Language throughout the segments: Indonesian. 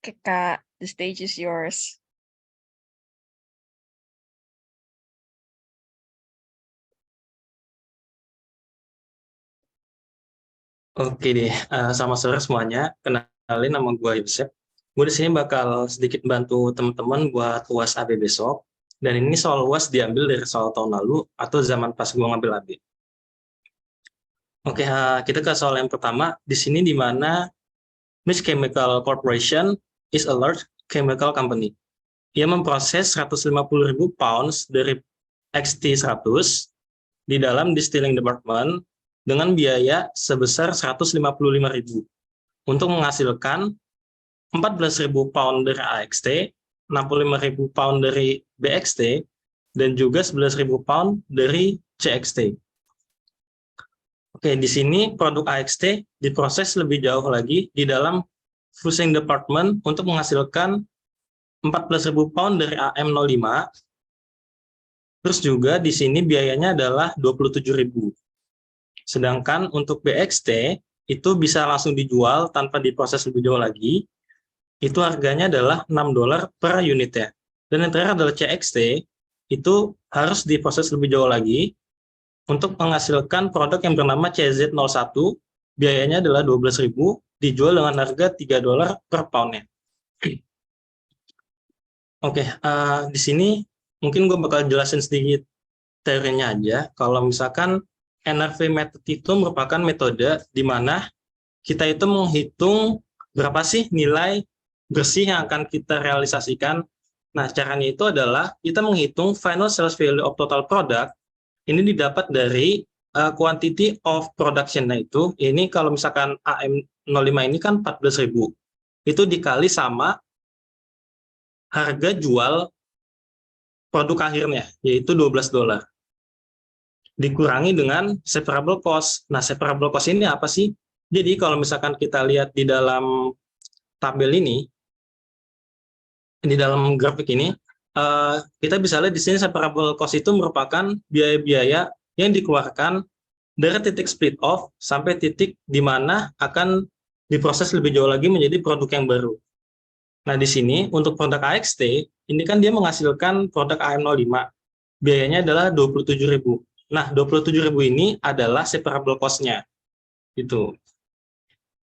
Oke Kak, the stage is yours. Oke deh, selamat sore semuanya. Kenalin nama gue Yosep. Gue di sini bakal sedikit bantu teman-teman buat UAS AB besok. Dan ini soal UAS diambil dari soal tahun lalu atau zaman pas gue ngambil AB. Oke, kita ke soal yang pertama. Di sini di mana Miss Chemical Corporation is a large chemical company. Ia memproses 150.000 pounds dari XT100 di dalam distilling department dengan biaya sebesar 155.000 untuk menghasilkan 14.000 pound dari AXT, 65.000 pound dari BXT, dan juga 11.000 pound dari CXT. Oke, di sini produk AXT diproses lebih jauh lagi di dalam fusing department untuk menghasilkan 14.000 pound dari AM05. Terus juga di sini biayanya adalah 27.000. Sedangkan untuk BXT itu bisa langsung dijual tanpa diproses lebih jauh lagi. Itu harganya adalah $6 per unitnya. Dan yang terakhir adalah CXT, itu harus diproses lebih jauh lagi untuk menghasilkan produk yang bernama CZ01, biayanya adalah 12.000, dijual dengan harga $3 per poundnya. Oke, di sini mungkin gue bakal jelasin sedikit teorinya aja. Kalau misalkan NRV method itu merupakan metode di mana kita itu menghitung berapa sih nilai bersih yang akan kita realisasikan. Nah, caranya itu adalah kita menghitung final sales value of total product. Ini didapat dari quantity of production. Nah, itu ini kalau misalkan AM05 ini kan 14.000. Itu dikali sama harga jual produk akhirnya, yaitu $12. Dikurangi dengan separable cost. Nah, separable cost ini apa sih? Jadi kalau misalkan kita lihat di dalam tabel ini, di dalam grafik ini, kita bisa lihat di sini separable cost itu merupakan biaya-biaya yang dikeluarkan dari titik split off sampai titik di mana akan diproses lebih jauh lagi menjadi produk yang baru. Nah, di sini untuk produk AXT, ini kan dia menghasilkan produk AM05. Biayanya adalah 27.000. Nah, 27.000 ini adalah separable cost-nya. Gitu.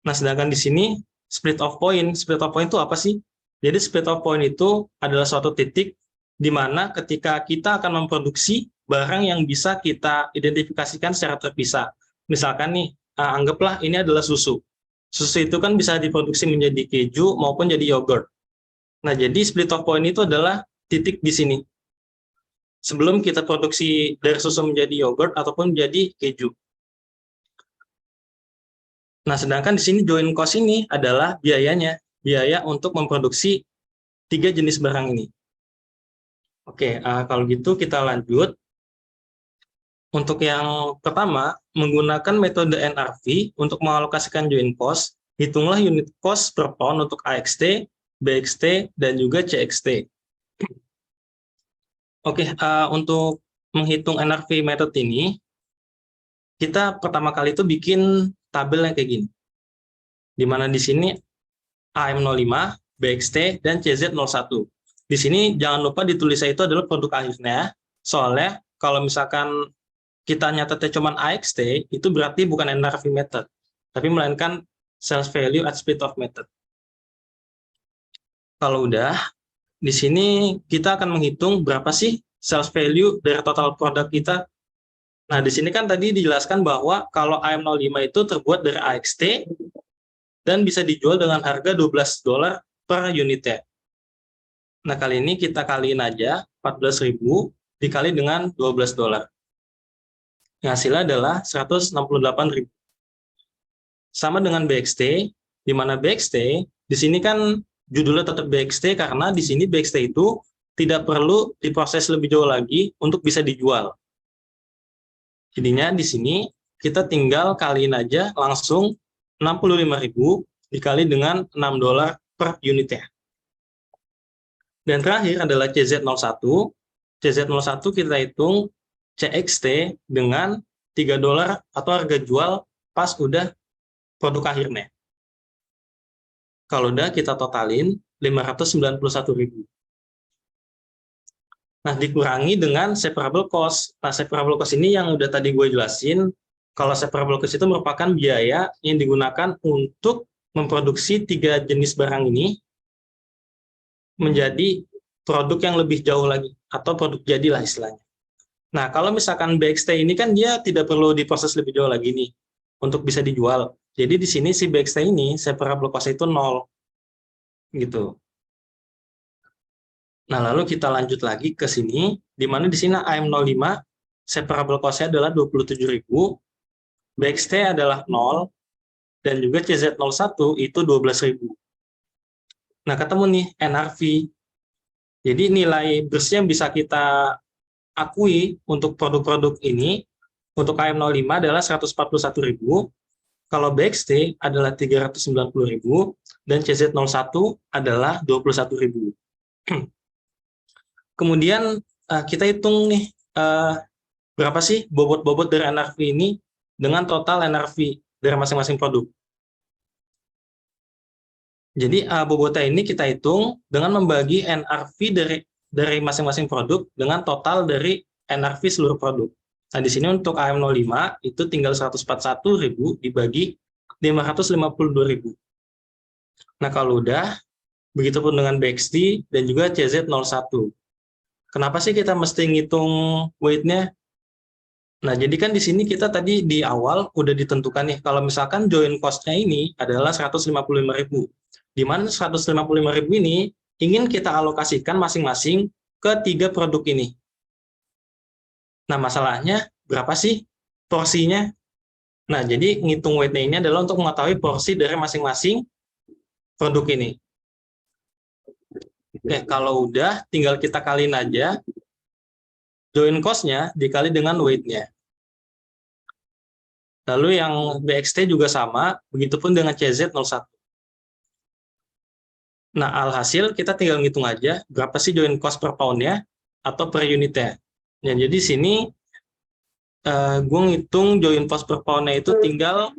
Nah, sedangkan di sini split off point. Split off point itu apa sih? Jadi split off point itu adalah suatu titik di mana ketika kita akan memproduksi barang yang bisa kita identifikasikan secara terpisah. Misalkan nih, anggaplah ini adalah susu. Susu itu kan bisa diproduksi menjadi keju maupun jadi yogurt. Nah, jadi split off point itu adalah titik di sini. Sebelum kita produksi dari susu menjadi yogurt ataupun menjadi keju. Nah, sedangkan di sini joint cost ini adalah biayanya, biaya untuk memproduksi 3 jenis barang ini. Oke, kalau gitu kita lanjut. Untuk yang pertama, menggunakan metode NRV untuk mengalokasikan joint cost, hitunglah unit cost per pound untuk AXT, BXT, dan juga CXT. Oke, untuk menghitung NRV method ini, kita pertama kali itu bikin tabel yang kayak gini. Di mana di sini AM05, BXT, dan CZ01. Di sini jangan lupa ditulis itu adalah produk akhirnya, soalnya kalau misalkan kita nyatetnya cuma AXT, itu berarti bukan NRV method, tapi melainkan sales value at split off method. Kalau udah, di sini kita akan menghitung berapa sih sales value dari total produk kita. Nah, di sini kan tadi dijelaskan bahwa kalau AM05 itu terbuat dari AXT dan bisa dijual dengan harga $12 per unitnya. Nah, kali ini kita kaliin aja 14.000 dikali dengan $12. Hasilnya adalah 168.000. Sama dengan BXT, di mana BXT di sini kan judulnya tetap BXT karena di sini BXT itu tidak perlu diproses lebih jauh lagi untuk bisa dijual. Jadinya di sini kita tinggal kaliin aja langsung 65.000 dikali dengan $6 per unitnya. Dan terakhir adalah CZ01. CZ01 kita hitung CXT dengan $3 atau harga jual pas udah produk akhirnya. Kalau udah kita totalin 591.000. Nah, dikurangi dengan separable cost. Nah, separable cost ini yang udah tadi gue jelasin. Kalau separable cost itu merupakan biaya yang digunakan untuk memproduksi 3 jenis barang ini menjadi produk yang lebih jauh lagi, atau produk jadilah istilahnya. Nah, kalau misalkan BXT ini kan dia tidak perlu diproses lebih jauh lagi nih untuk bisa dijual. Jadi di sini si BXT ini separable cost itu 0 gitu. Nah, lalu kita lanjut lagi ke sini, di mana di sini AM05 separable cost-nya adalah 27.000, BXT adalah 0, dan juga CZ01 itu 12.000. Nah, ketemu nih NRV. Jadi nilai bersih yang bisa kita akui untuk produk-produk ini, untuk AM05 adalah 141.000, kalau BXT adalah 390.000, dan CZ01 adalah 21.000. Kemudian kita hitung nih berapa sih bobot-bobot dari NRV ini dengan total NRV dari masing-masing produk. Jadi bobotnya ini kita hitung dengan membagi NRV dari masing-masing produk dengan total dari NRV seluruh produk. Nah, di sini untuk AM05 itu tinggal 141.000 dibagi 552.000. Nah, kalau udah, begitupun dengan BXT dan juga CZ01. Kenapa sih kita mesti ngitung weight-nya? Nah, jadi kan di sini kita tadi di awal udah ditentukan nih, kalau misalkan joint cost-nya ini adalah 155.000. Di mana 155.000 ini ingin kita alokasikan masing-masing ke 3 produk ini. Nah, masalahnya berapa sih porsinya? Nah, jadi ngitung weight-nya ini adalah untuk mengetahui porsi dari masing-masing produk ini. Oke, kalau udah, tinggal kita kaliin aja joint cost-nya dikali dengan weight-nya. Lalu yang BXT juga sama, begitupun dengan CZ01. Nah, alhasil kita tinggal ngitung aja berapa sih joint cost per pound-nya atau per unitnya. Nah, jadi sini gue ngitung joint cost per pound-nya itu tinggal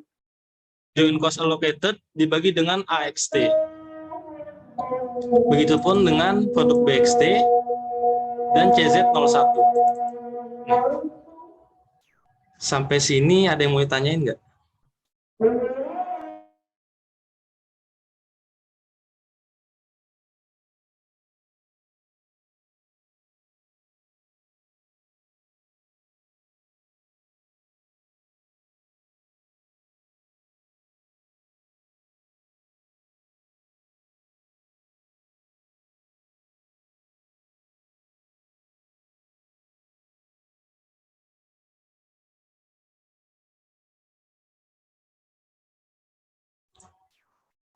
joint cost allocated dibagi dengan AXT. Begitupun dengan produk BXT dan CZ01. Nah, sampai sini ada yang mau ditanyain nggak?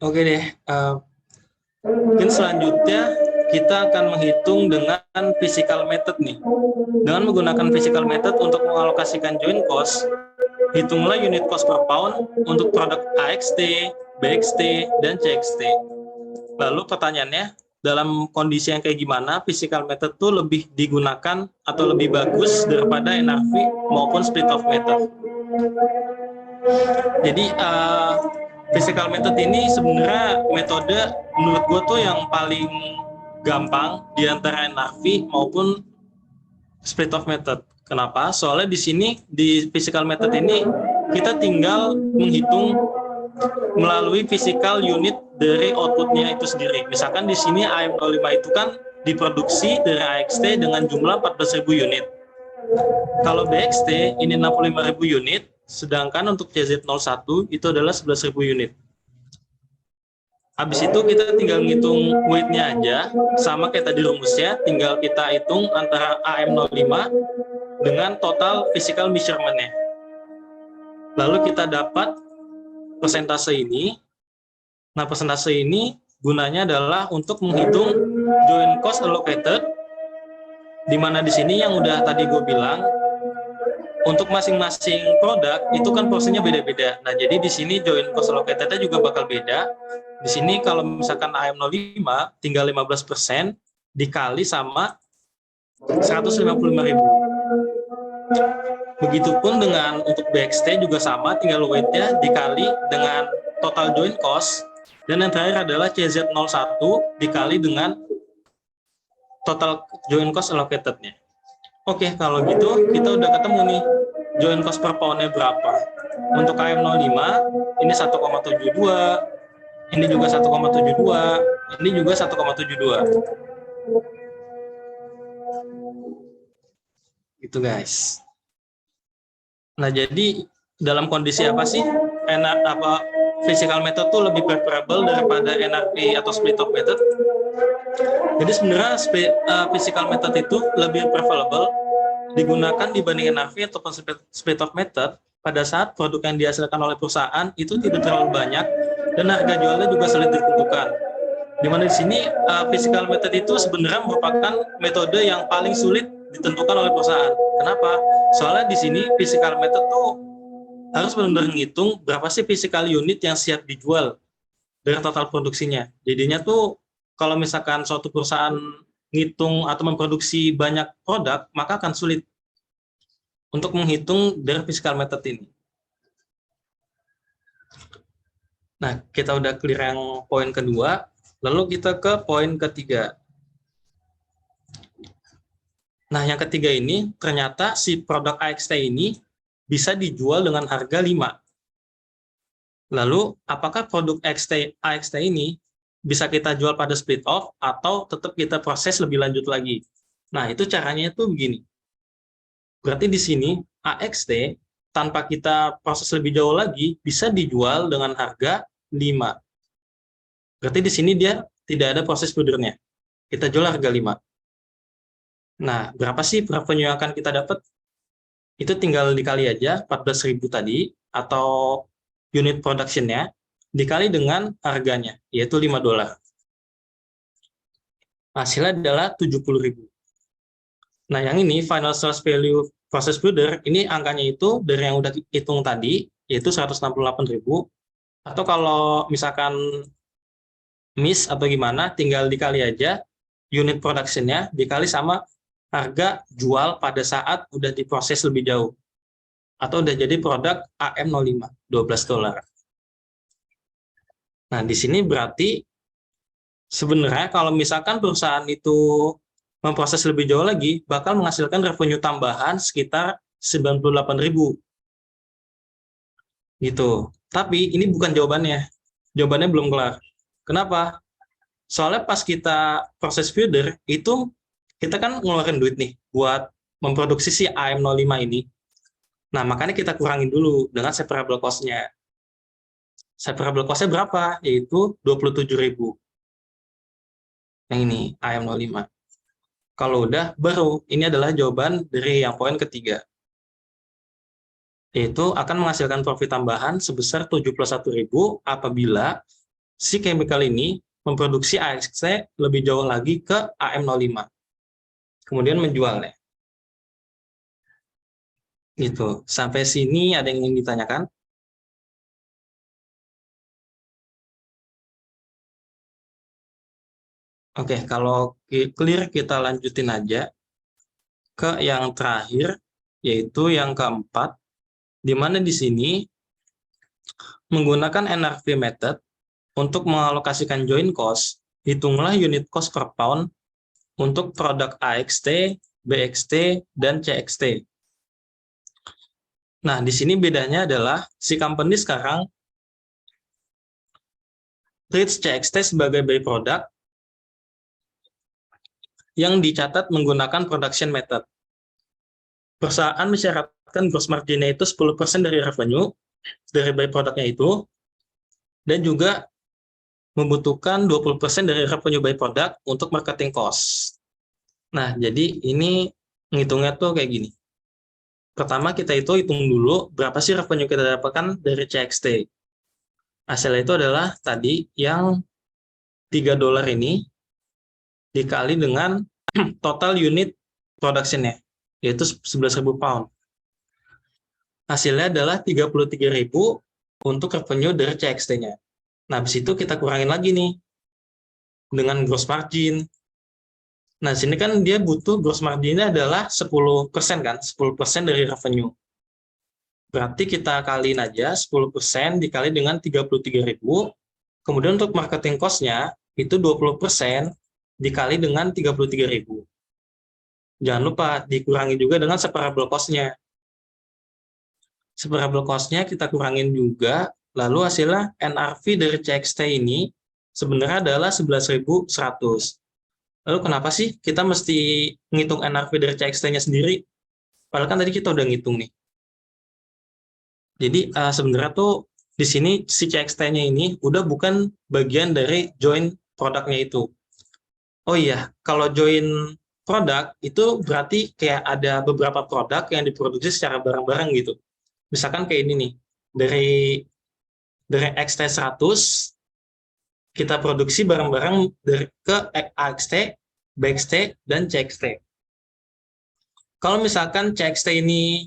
Oke deh, mungkin selanjutnya kita akan menghitung dengan physical method nih. Dengan menggunakan physical method untuk mengalokasikan joint cost, hitunglah unit cost per pound untuk produk AXT, BXT, dan CXT. Lalu pertanyaannya, dalam kondisi yang kayak gimana physical method itu lebih digunakan atau lebih bagus daripada NRV maupun split off method? Jadi physical method ini sebenarnya metode menurut gue tuh yang paling gampang di antara NRV maupun split off method. Kenapa? Soalnya di sini di physical method ini kita tinggal menghitung melalui physical unit dari outputnya itu sendiri. Misalkan di sini AM05 itu kan diproduksi dari AXT dengan jumlah 14.000 unit. Kalau BXT ini 65.000 unit, sedangkan untuk CZ01 itu adalah 11.000 unit. Habis itu kita tinggal ngitung weight-nya aja, sama kayak tadi rumusnya, tinggal kita hitung antara AM05 dengan total physical measurement-nya. Lalu kita dapat persentase ini. Nah, persentase ini gunanya adalah untuk menghitung joint cost allocated, di mana di sini yang udah tadi gue bilang, untuk masing-masing produk itu kan porsinya beda-beda. Nah, jadi di sini joint cost allocated-nya juga bakal beda. Di sini kalau misalkan AM05 tinggal 15% dikali sama 155.000. Begitupun dengan untuk BXT juga sama, tinggal weight-nya dikali dengan total joint cost Dan yang terakhir adalah CZ01 dikali dengan total joint cost allocated-nya. Oke, kalau gitu kita udah ketemu nih joint cost per pound-nya berapa. Untuk KM05 ini 1,72, ini juga 1,72, ini juga 1,72. Gitu guys. Nah, jadi dalam kondisi apa sih physical method tuh lebih preferable daripada NRP atau split off method? Jadi sebenarnya physical method itu lebih preferable digunakan dibanding NRV ataupun split off method pada saat produk yang dihasilkan oleh perusahaan itu tidak terlalu banyak dan harga jualnya juga sulit ditentukan. Di mana di sini physical method itu sebenarnya merupakan metode yang paling sulit ditentukan oleh perusahaan. Kenapa? Soalnya di sini physical method tuh harus benar-benar ngitung berapa sih physical unit yang siap dijual dari total produksinya. Jadinya tuh kalau misalkan suatu perusahaan ngitung atau memproduksi banyak produk, maka akan sulit untuk menghitung dari physical method ini. Nah, kita udah clear yang poin kedua, lalu kita ke poin ketiga. Nah, yang ketiga ini, ternyata si produk AXT ini bisa dijual dengan harga 5. Lalu, apakah produk AXT ini bisa kita jual pada split off atau tetap kita proses lebih lanjut lagi? Nah, itu caranya itu begini. Berarti di sini AXT tanpa kita proses lebih jauh lagi bisa dijual dengan harga 5. Berarti di sini dia tidak ada proses feedernya. Kita jual harga 5. Nah, berapa sih revenue yang akan kita dapat? Itu tinggal dikali aja 14.000 tadi atau unit production-nya dikali dengan harganya, yaitu $5. Hasilnya adalah 70.000. Nah, yang ini final sales value process feeder, ini angkanya itu dari yang udah hitung tadi, yaitu 168.000. Atau kalau misalkan miss atau gimana, tinggal dikali aja unit production-nya dikali sama harga jual pada saat udah diproses lebih jauh. Atau udah jadi produk AM05, $12. Nah, di sini berarti sebenarnya kalau misalkan perusahaan itu memproses lebih jauh lagi, bakal menghasilkan revenue tambahan sekitar 98.000. Gitu. Tapi ini bukan jawabannya. Jawabannya belum kelar. Kenapa? Soalnya pas kita proses feeder, itu kita kan ngeluarin duit nih buat memproduksi si AM05 ini. Nah, makanya kita kurangin dulu dengan separable cost-nya. Separable cost-nya berapa? Yaitu 27.000. Yang ini, AM05. Kalau udah, baru ini adalah jawaban dari yang poin ketiga. Yaitu akan menghasilkan profit tambahan sebesar 71.000 apabila si chemical ini memproduksi AXT lebih jauh lagi ke AM05. Kemudian menjualnya. Gitu. Sampai sini ada yang ingin ditanyakan? Oke, kalau clear kita lanjutin aja ke yang terakhir, yaitu yang keempat, di mana di sini menggunakan NRV method untuk mengalokasikan joint cost, hitunglah unit cost per pound untuk produk AXT, BXT, dan CXT. Nah, di sini bedanya adalah si company sekarang treats CXT sebagai byproduct yang dicatat menggunakan production method. Perusahaan mensyaratkan gross margin-nya itu 10% dari revenue dari byproduct-nya itu, dan juga membutuhkan 20% dari revenue byproduct untuk marketing cost. Nah, jadi ini ngitungnya tuh kayak gini. Pertama kita hitung dulu berapa sih revenue kita dapatkan dari CXT. Hasilnya itu adalah tadi yang $3 ini dikali dengan total unit production-nya, yaitu 11.000 pound. Hasilnya adalah 33.000 untuk revenue dari CXT-nya. Nah, habis itu kita kurangin lagi nih dengan gross margin. Nah, sini kan dia butuh gross margin-nya adalah 10% kan, 10% dari revenue. Berarti kita kaliin aja 10% dikali dengan 33.000 Kemudian untuk marketing cost-nya itu 20% dikali dengan 33.000. Jangan lupa dikurangi juga dengan separable cost-nya. Separable cost-nya kita kurangin juga, lalu hasilnya NRV dari CXT ini sebenarnya adalah 11.100. Lalu kenapa sih kita mesti ngitung NRV dari CXT-nya sendiri? Padahal kan tadi kita udah ngitung nih. Jadi sebenarnya tuh di sini si CXT-nya ini udah bukan bagian dari join produknya itu. Oh iya, kalau join produk itu berarti kayak ada beberapa produk yang diproduksi secara bareng-bareng gitu. Misalkan kayak ini nih, dari XT100 kita produksi bareng-bareng ke AXT, BXT, dan CXT. Kalau misalkan CXT ini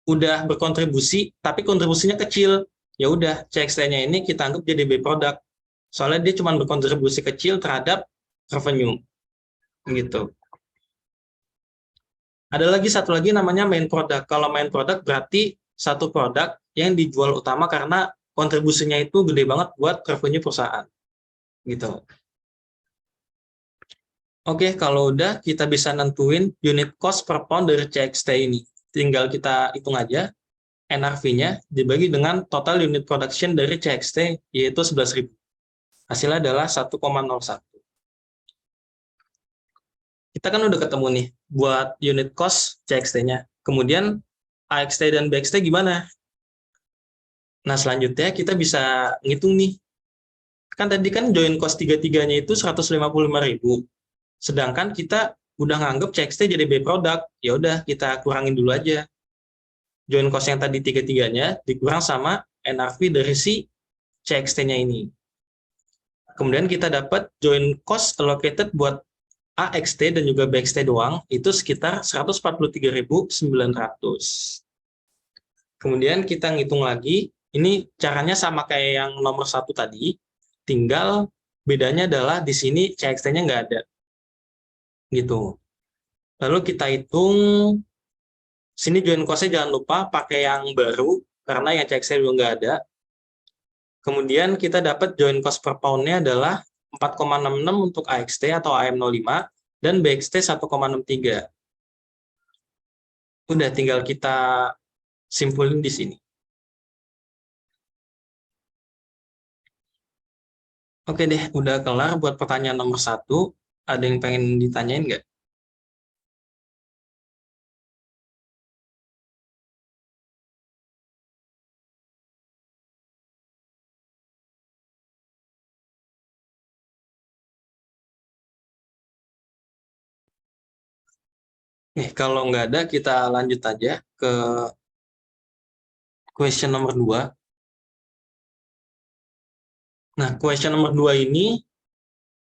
udah berkontribusi, tapi kontribusinya kecil, ya udah CXT-nya ini kita anggap jadi B product. Soalnya dia cuma berkontribusi kecil terhadap revenue. Gitu. Ada lagi satu lagi namanya main product. Kalau main product berarti satu produk yang dijual utama karena kontribusinya itu gede banget buat revenue perusahaan. Gitu. Oke, kalau udah kita bisa nentuin unit cost per pound dari CXT ini. Tinggal kita hitung aja NRV-nya dibagi dengan total unit production dari CXT yaitu 11.000. Hasilnya adalah 1,01. Kita kan udah ketemu nih buat unit cost CXT-nya. Kemudian AXT dan BXT gimana? Nah, selanjutnya kita bisa ngitung nih. Kan tadi kan join cost 3-3-nya itu 155.000. Sedangkan kita udah nganggep CXT jadi B product. Ya udah kita kurangin dulu aja. Join cost yang tadi 3-3-nya dikurang sama NRV dari si CXT-nya ini. Kemudian kita dapat join cost allocated buat AXT dan juga BXT doang itu sekitar 143.900. Kemudian kita ngitung lagi, ini caranya sama kayak yang nomor 1 tadi, tinggal bedanya adalah di sini CXT-nya nggak ada. Gitu. Lalu kita hitung, sini join cost-nya jangan lupa pakai yang baru, karena yang CXT dulu nggak ada. Kemudian kita dapat join cost per pound-nya adalah 4,66 untuk AXT atau AM05 dan BXT 1,63. Udah tinggal kita simpulin di sini. Oke deh, udah kelar buat pertanyaan nomor 1. Ada yang pengen ditanyain nggak? Kalau nggak ada, kita lanjut aja ke question nomor 2. Nah, question nomor 2 ini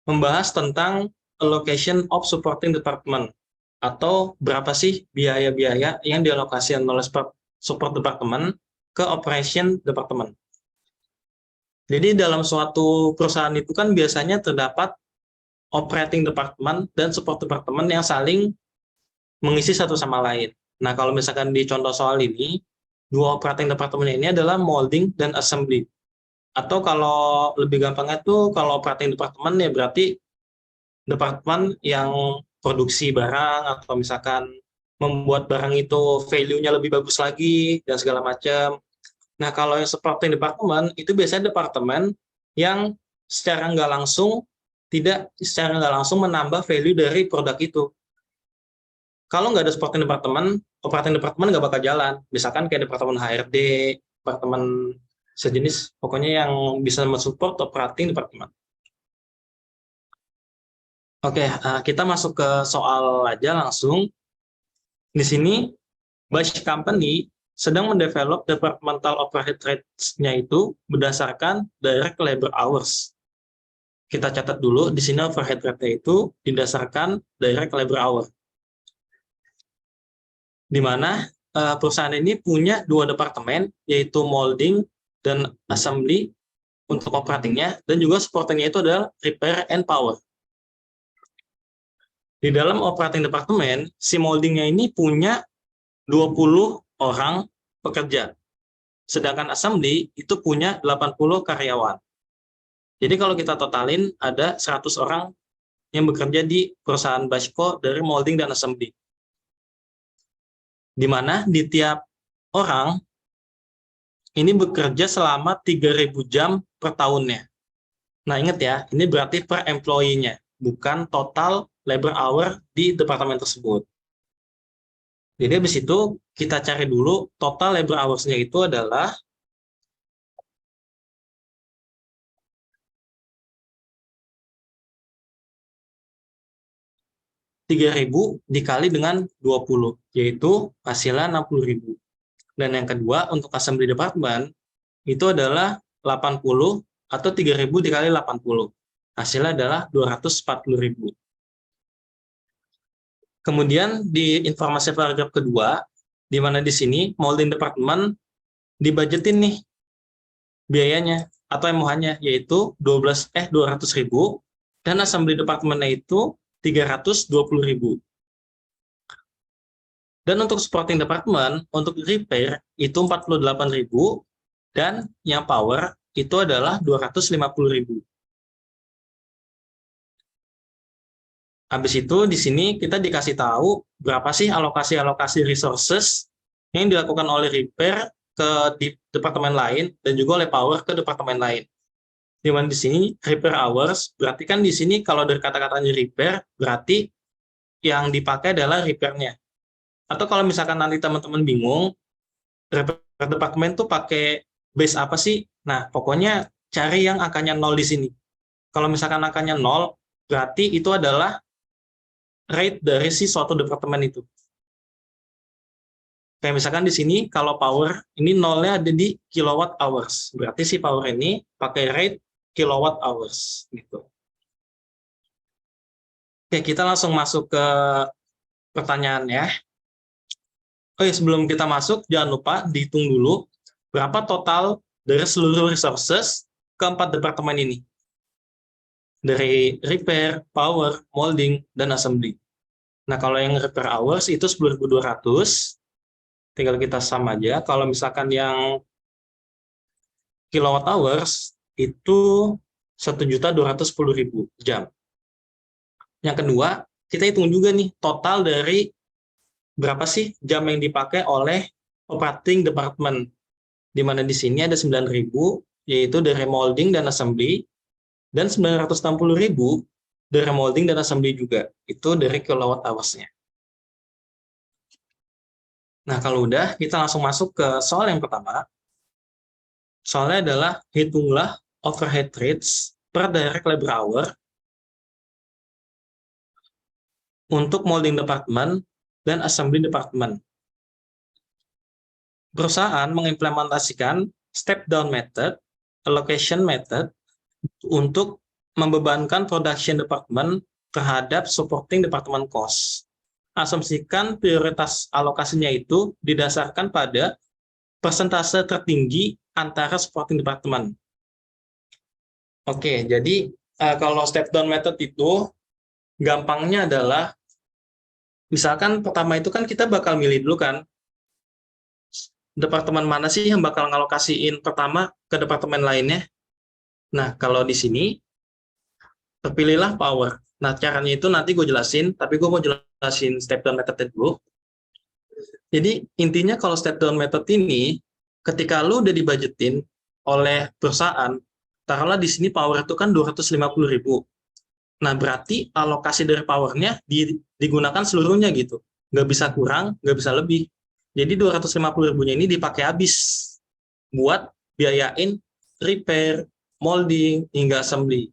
membahas tentang allocation of supporting department, atau berapa sih biaya-biaya yang dialokasikan oleh support department ke operation department. Jadi dalam suatu perusahaan itu kan biasanya terdapat operating department dan support department yang saling mengisi satu sama lain. Nah, kalau misalkan di contoh soal ini, dua operating department ini adalah molding dan assembly. Atau kalau lebih gampangnya tuh, kalau operating department ya berarti departemen yang produksi barang atau misalkan membuat barang itu value-nya lebih bagus lagi dan segala macam. Nah, kalau yang supporting department itu biasanya departemen yang secara nggak langsung menambah value dari produk itu. Kalau nggak ada supporting department, operating department nggak bakal jalan. Misalkan kayak departemen HRD, departemen sejenis, pokoknya yang bisa mensupport operating department. Oke, kita masuk ke soal aja langsung. Di sini, Bash Company sedang mendevelop departmental overhead rates-nya itu berdasarkan direct labor hours. Kita catat dulu, di sini overhead rate-nya itu didasarkan direct labor hour. Di mana perusahaan ini punya dua departemen, yaitu molding dan assembly untuk operatingnya, dan juga supportingnya itu adalah repair and power. Di dalam operating department, si moldingnya ini punya 20 orang pekerja. Sedangkan assembly itu punya 80 karyawan. Jadi kalau kita totalin ada 100 orang yang bekerja di perusahaan Bashco dari molding dan assembly. Di mana di tiap orang ini bekerja selama 3.000 jam per tahunnya. Nah, ingat ya, ini berarti per employee-nya, bukan total labor hour di departemen tersebut. Jadi habis itu kita cari dulu total labor hours-nya itu adalah 3.000 dikali dengan 20, yaitu hasilnya 60.000. Dan yang kedua, untuk assembly department, itu adalah 80 atau 3.000 dikali 80. Hasilnya adalah 240.000. Kemudian di informasi paragraf kedua, di mana di sini molding department dibudgetin nih biayanya atau MOH-nya, yaitu 200.000, dan assembly department-nya itu 320.000. Dan untuk supporting department, untuk repair itu 48.000, dan yang power itu adalah 250.000. Habis itu di sini kita dikasih tahu berapa sih alokasi-alokasi resources yang dilakukan oleh repair ke departemen lain dan juga oleh power ke departemen lain. Di mana di sini repair hours, berarti kan di sini kalau dari kata-katanya repair, berarti yang dipakai adalah repairnya. Atau kalau misalkan nanti teman-teman bingung, repair departemen tuh pakai base apa sih? Nah, pokoknya cari yang angkanya 0 di sini. Kalau misalkan angkanya 0, berarti itu adalah rate dari si suatu departemen itu. Kayak misalkan di sini, kalau power, ini nolnya ada di kilowatt hours. Berarti si power ini pakai rate kilowatt hours. Gitu. Oke, kita langsung masuk ke pertanyaan ya. Oh ya, sebelum kita masuk, jangan lupa dihitung dulu berapa total dari seluruh resources keempat departemen ini. Dari repair, power, molding, dan assembly. Nah, kalau yang repair hours itu 10.200, tinggal kita sama aja. Kalau misalkan yang kilowatt hours itu 1.210.000 jam. Yang kedua, kita hitung juga nih total dari berapa sih jam yang dipakai oleh operating department. Di mana di sini ada 9.000, yaitu dari molding dan assembly, dan 960.000 dari molding dan assembly juga. Itu dari kilowatt hours-nya. Nah, kalau udah, kita langsung masuk ke soal yang pertama. Soalnya adalah hitunglah overhead rates per direct labor hour untuk molding department dan assembly department. Perusahaan mengimplementasikan step-down method, allocation method, untuk membebankan production department terhadap supporting department cost. Asumsikan prioritas alokasinya itu didasarkan pada persentase tertinggi antara supporting department. Oke, jadi kalau step-down method itu gampangnya adalah, misalkan pertama itu kan kita bakal milih dulu kan, departemen mana sih yang bakal ngalokasiin pertama ke departemen lainnya. Nah, kalau di sini terpilihlah power. Nah, caranya itu nanti gue jelasin, tapi gue mau jelasin step down method dulu. Jadi, intinya kalau step down method ini, ketika lu udah dibudgetin oleh perusahaan, taruhlah di sini power itu kan 250.000. Nah, berarti alokasi dari powernya digunakan seluruhnya gitu. Nggak bisa kurang, nggak bisa lebih. Jadi 250.000-nya ini dipakai habis buat biayain repair, molding, hingga assembly.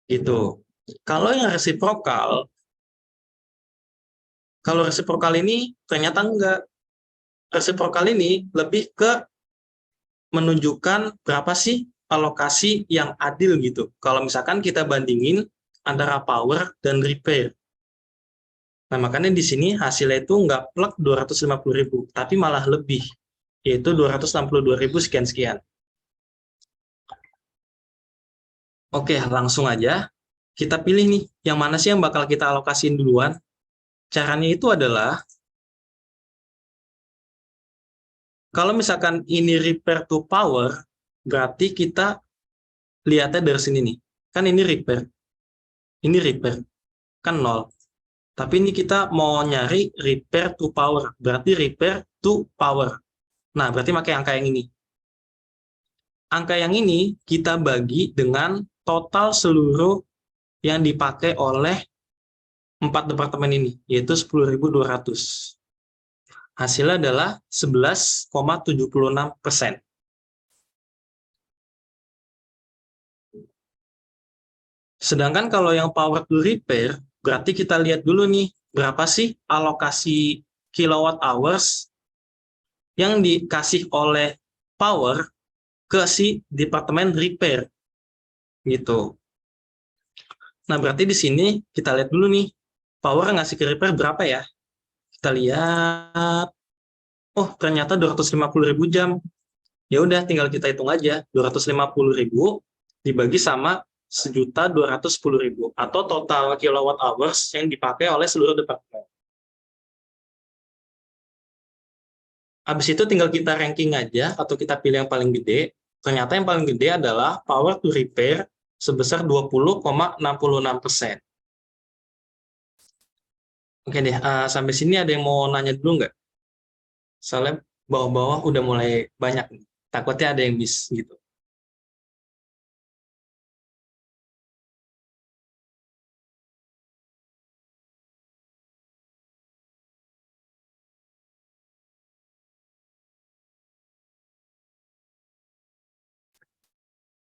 Gitu. Kalau yang resiprokal ini ternyata enggak. Resiprokal ini lebih ke menunjukkan berapa sih alokasi yang adil gitu. Kalau misalkan kita bandingin antara power dan repair. Nah, makanya di sini hasilnya itu nggak plek 250.000, tapi malah lebih, yaitu 262.000 sekian-sekian. Oke, langsung aja. Kita pilih nih, yang mana sih yang bakal kita alokasiin duluan. Caranya itu adalah, kalau misalkan ini repair to power, berarti kita lihatnya dari sini nih. Kan ini repair. Ini repair. Kan 0. Tapi ini kita mau nyari repair to power. Berarti repair to power. Nah, berarti pakai angka yang ini. Angka yang ini kita bagi dengan total seluruh yang dipakai oleh 4 departemen ini, yaitu 10.200. Hasilnya adalah 11,76%. Sedangkan kalau yang power to repair, berarti kita lihat dulu nih, berapa sih alokasi kilowatt hours yang dikasih oleh power ke si departemen repair. Gitu. Nah, berarti di sini kita lihat dulu nih, power ngasih ke repair berapa ya? Kita lihat, oh ternyata 250.000 jam. Ya udah, tinggal kita hitung aja, 250.000 dibagi sama 1.210.000 atau total kilowatt hours yang dipakai oleh seluruh departemen. Habis itu tinggal kita ranking aja atau kita pilih yang paling gede. Ternyata yang paling gede adalah power to repair sebesar 20,66%. Oke deh, sampai sini ada yang mau nanya dulu nggak? Soalnya bawah-bawah udah mulai banyak nih. Takutnya ada yang miss gitu.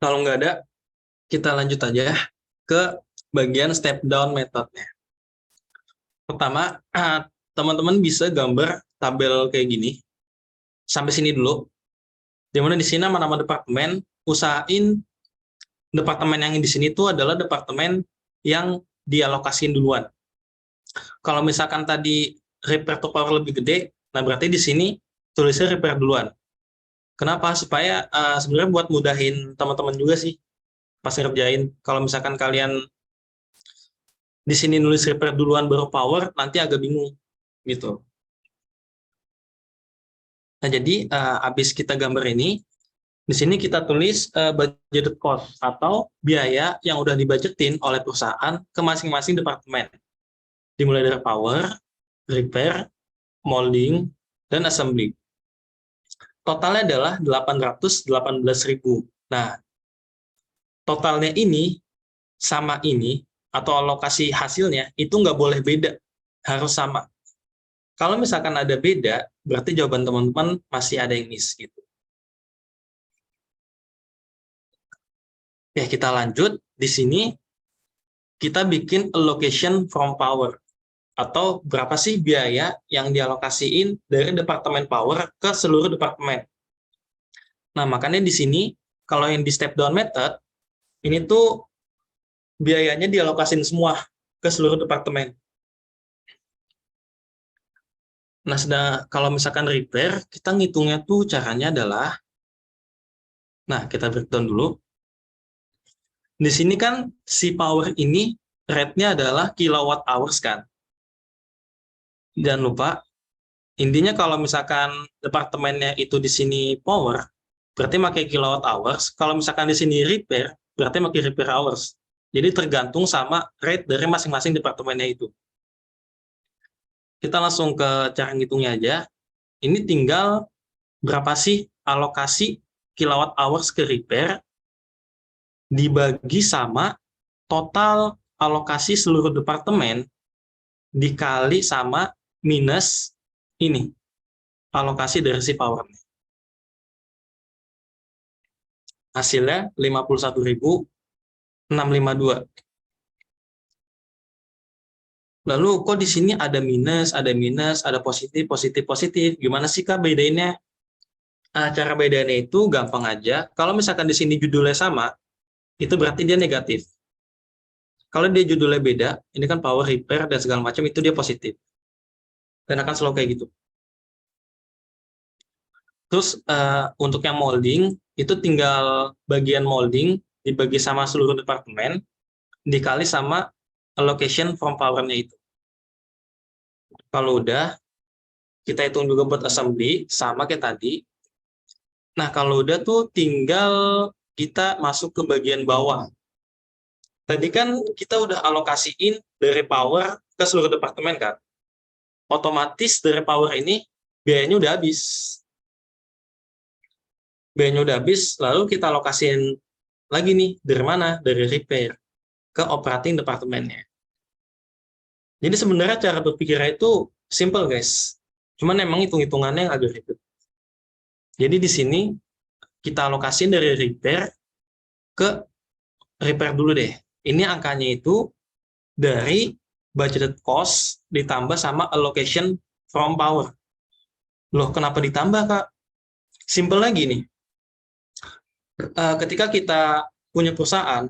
Kalau nggak ada, kita lanjut aja ke bagian step down methodnya. Pertama, teman-teman bisa gambar tabel kayak gini. Sampai sini dulu. Dimana di sini nama-nama departemen, usahain departemen yang di sini itu adalah departemen yang dialokasiin duluan. Kalau misalkan tadi repair to power lebih gede, nah berarti di sini tulisnya repair duluan. Kenapa? Supaya sebenarnya buat mudahin teman-teman juga sih pas ngerjain. Kalau misalkan kalian di sini nulis repair duluan baru power, nanti agak bingung gitu. Nah, jadi habis kita gambar ini, di sini kita tulis budget cost atau biaya yang udah dibajetin oleh perusahaan ke masing-masing departemen. Dimulai dari power, repair, molding, dan assembly. Totalnya adalah 818.000. Nah, totalnya ini sama ini atau alokasi hasilnya itu nggak boleh beda, harus sama. Kalau misalkan ada beda, berarti jawaban teman-teman masih ada yang miss gitu. Ya, kita lanjut. Di sini kita bikin allocation from power atau berapa sih biaya yang dialokasiin dari departemen power ke seluruh departemen. Nah, makanya di sini kalau yang di step down method ini tuh biayanya dialokasin semua ke seluruh departemen. Nah, kalau misalkan repair, kita ngitungnya tuh caranya adalah, nah kita breakdown dulu. Di sini kan si power ini rate-nya adalah kilowatt hours kan. Jangan lupa, intinya kalau misalkan departemennya itu di sini power, berarti pakai kilowatt hours. Kalau misalkan di sini repair, berarti pakai repair hours. Jadi tergantung sama rate dari masing-masing departemennya itu. Kita langsung ke cara ngitungnya aja. Ini tinggal berapa sih alokasi kilowatt hours ke repair dibagi sama total alokasi seluruh departemen dikali sama minus ini alokasi dari si power. Hasilnya 51.652. Lalu kok di sini ada minus, ada positif, positif, positif. Gimana sih Kak bedainnya? Cara bedainnya itu gampang aja. Kalau misalkan di sini judulnya sama, itu berarti dia negatif. Kalau dia judulnya beda, ini kan power, repair, dan segala macam, itu dia positif. Dan akan selalu kayak gitu. Terus untuk yang molding, itu tinggal bagian molding dibagi sama seluruh departemen, dikali sama allocation from power-nya itu. Kalau udah, kita hitung juga buat assembly, sama kayak tadi. Nah, kalau udah tuh tinggal kita masuk ke bagian bawah. Tadi kan kita udah alokasiin dari power ke seluruh departemen kan. Otomatis dari power ini biayanya udah habis. Biayanya udah habis, lalu kita alokasiin lagi nih, dari mana? Dari repair ke operating departemennya. Jadi sebenarnya cara berpikirnya itu simple guys. Cuman emang hitung-hitungannya yang agak ribet. Jadi di sini kita alokasiin dari repair ke repair dulu deh. Ini angkanya itu dari budgeted cost ditambah sama allocation from power. Loh, kenapa ditambah, Kak? Simple lagi nih. Ketika kita punya perusahaan,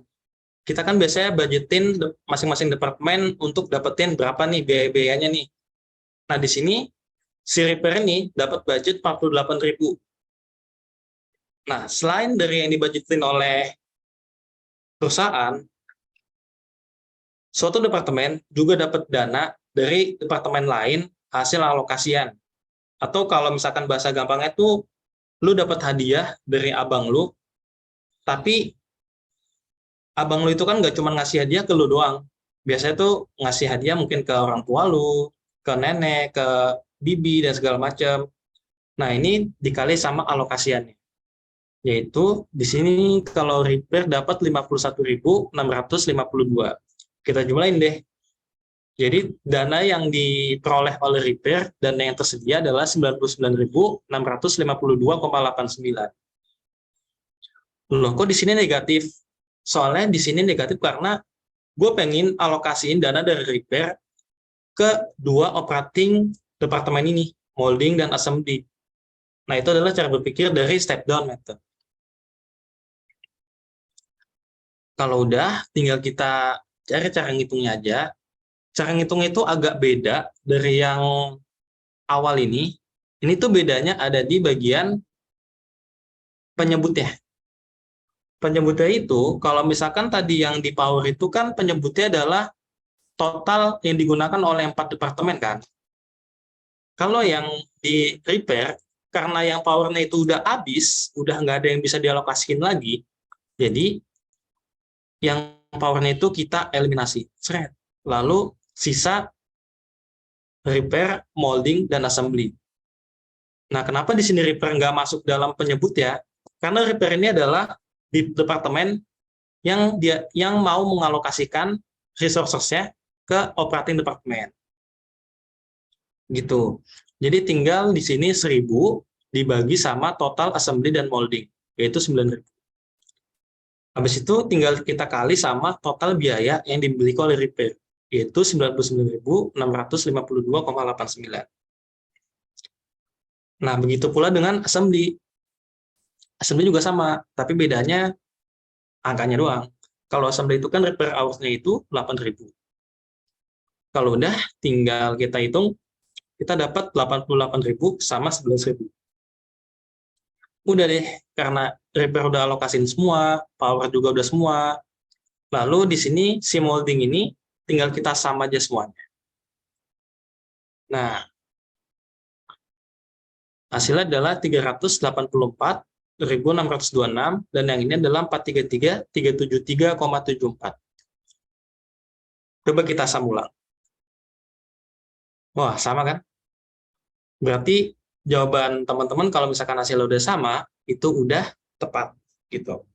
kita kan biasanya budgetin masing-masing departemen untuk dapetin berapa nih biaya-biayanya nih. Nah, di sini si repair ini dapat budget 48.000. Nah, selain dari yang dibudgetin oleh perusahaan, suatu departemen juga dapat dana dari departemen lain hasil alokasian. Atau kalau misalkan bahasa gampangnya itu, lu dapat hadiah dari abang lu, tapi abang lu itu kan nggak cuma ngasih hadiah ke lu doang. Biasanya tuh ngasih hadiah mungkin ke orang tua lu, ke nenek, ke bibi, dan segala macam. Nah, ini dikali sama alokasiannya. Yaitu di sini kalau repair dapat 51.652. Kita jumlahin deh. Jadi dana yang diperoleh oleh repair dan yang tersedia adalah 99.652,89. Loh, kok di sini negatif? Soalnya di sini negatif karena gue pengen alokasiin dana dari repair ke dua operating departemen ini, molding dan assembly. Nah, itu adalah cara berpikir dari step down method. Kalau udah, tinggal kita cari cara ngitungnya aja. Cara ngitung itu agak beda dari yang awal ini. Ini tuh bedanya ada di bagian penyebutnya. Penyebutnya itu, kalau misalkan tadi yang di power itu kan penyebutnya adalah total yang digunakan oleh 4 departemen kan. Kalau yang di repair, karena yang powernya itu udah habis, udah nggak ada yang bisa dialokasiin lagi, jadi yang powernya itu kita eliminasi. Lalu sisa repair, molding, dan assembly. Nah, kenapa di sini repair nggak masuk dalam penyebut ya? Karena repair ini adalah di departemen yang mau mengalokasikan resources-nya ke operating department. Gitu. Jadi tinggal di sini 1.000 dibagi sama total assembly dan molding, yaitu 9.000. Habis itu tinggal kita kali sama total biaya yang dimiliki oleh repair, yaitu 99.652,89. Nah, begitu pula dengan assembly. Assembly juga sama, tapi bedanya angkanya doang. Kalau assembly itu kan repair hours-nya itu 8.000. Kalau udah, tinggal kita hitung, kita dapat 88.000 sama 11.000. Udah deh, karena repair udah alokasin semua, power juga udah semua. Lalu di sini si molding ini tinggal kita sama aja semuanya. Nah, hasilnya adalah 384.626 dan yang ini adalah 433.373,74. Coba kita sum ulang. Wah, sama kan? Berarti jawaban teman-teman kalau misalkan hasilnya udah sama, itu udah tepat gitu.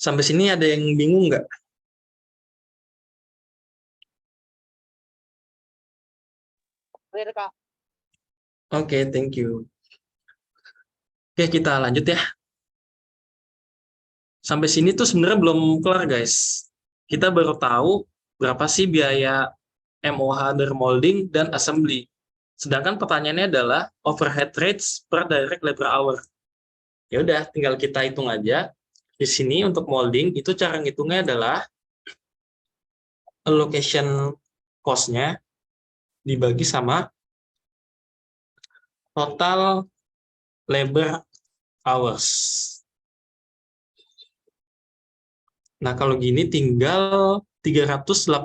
Sampai sini ada yang bingung nggak? Clear, Kak. Oke, thank you. Oke, kita lanjut ya. Sampai sini tuh sebenarnya belum kelar, guys. Kita baru tahu berapa sih biaya MOH dari molding dan assembly. Sedangkan pertanyaannya adalah overhead rates per direct labor hour. Ya udah, tinggal kita hitung aja. Di sini untuk molding itu cara ngitungnya adalah allocation cost-nya dibagi sama total labor hours. Nah, kalau gini tinggal 384.000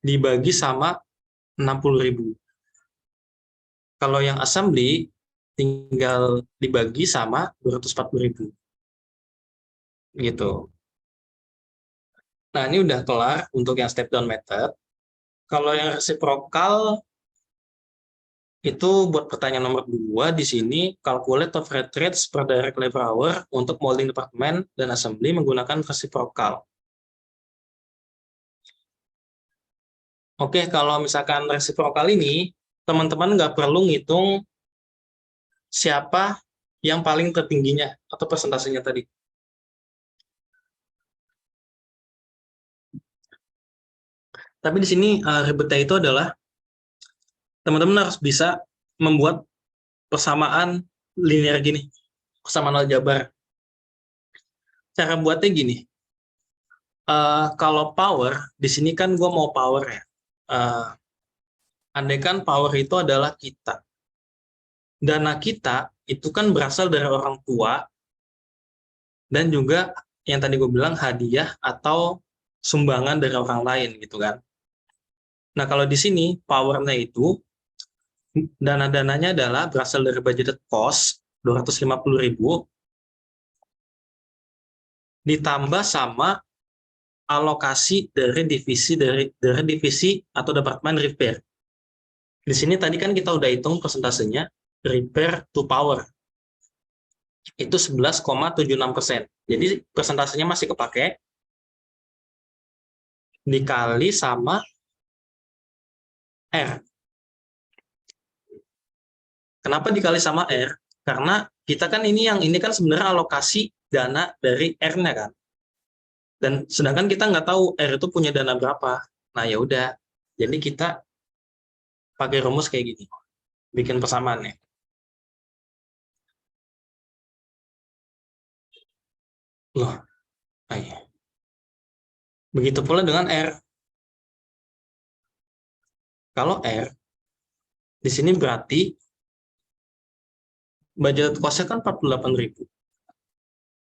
dibagi sama 60.000. Kalau yang assembly tinggal dibagi sama 240.000. Gitu. Nah, ini udah kelar untuk yang step down method. Kalau yang reciprocal itu buat pertanyaan nomor 2 di sini, calculate of rate rates per direct labor hour untuk molding department dan assembly menggunakan reciprocal. Oke, kalau misalkan reciprocal ini, teman-teman nggak perlu ngitung siapa yang paling tertingginya atau persentasenya tadi. Tapi di sini ribetnya itu adalah teman-teman harus bisa membuat persamaan linear gini, persamaan aljabar. Cara buatnya gini, kalau power, di sini kan gue mau power ya. Andaikan power itu adalah kita. Dana kita itu kan berasal dari orang tua, dan juga yang tadi gue bilang hadiah atau sumbangan dari orang lain gitu kan. Nah, kalau di sini powernya itu dana-dananya adalah berasal dari budgeted cost 250.000 ditambah sama alokasi dari divisi atau departemen repair. Di sini tadi kan kita udah hitung persentasenya repair to power. Itu 11,76%. Jadi persentasenya masih kepake dikali sama R. Kenapa dikali sama R? Karena kita kan ini kan sebenarnya alokasi dana dari R-nya kan. Dan sedangkan kita nggak tahu R itu punya dana berapa. Nah, ya udah. Jadi kita pakai rumus kayak gini. Bikin persamaannya. Loh. Ayo. Begitu pula dengan R. Kalau R di sini berarti budget cost-nya kan 48.000.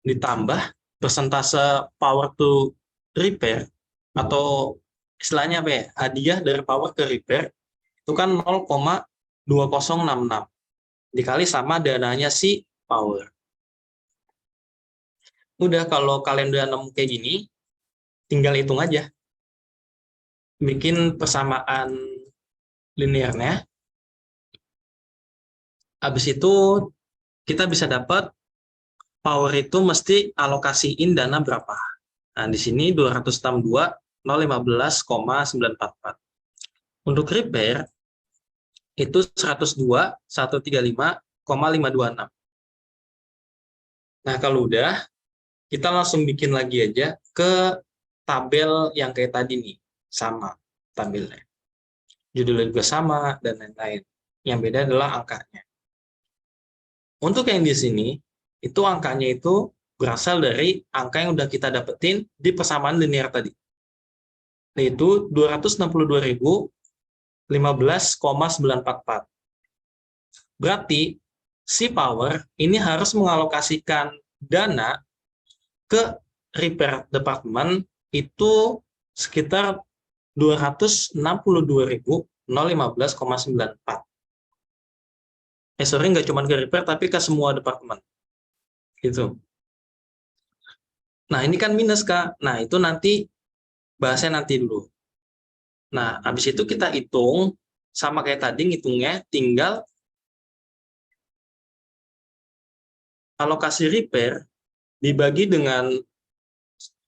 Ditambah persentase power to repair atau istilahnya apa ya? Hadiah dari power ke repair itu kan 0,2066 dikali sama dananya si power. Udah, kalau kalian udah nemu kayak gini, tinggal hitung aja. Bikin persamaan linearnya. Habis itu kita bisa dapat power itu mesti alokasiin dana berapa. Nah, di sini 262.015,944. Untuk repair itu 102.135,526. Nah, kalau udah, kita langsung bikin lagi aja ke tabel yang kayak tadi nih. Sama tabelnya. Judulnya juga sama, dan lain-lain. Yang beda adalah angkanya. Untuk yang di sini, itu angkanya itu berasal dari angka yang udah kita dapetin di persamaan linear tadi. Yaitu 262.015,944. Berarti, si power ini harus mengalokasikan dana ke repair department itu sekitar 262.015,94. Sorry, nggak cuma ke repair, tapi ke semua departemen. Gitu. Nah, ini kan minus, Kak. Nah, itu nanti bahasnya nanti dulu. Nah, habis itu kita hitung, sama kayak tadi ngitungnya, tinggal alokasi repair dibagi dengan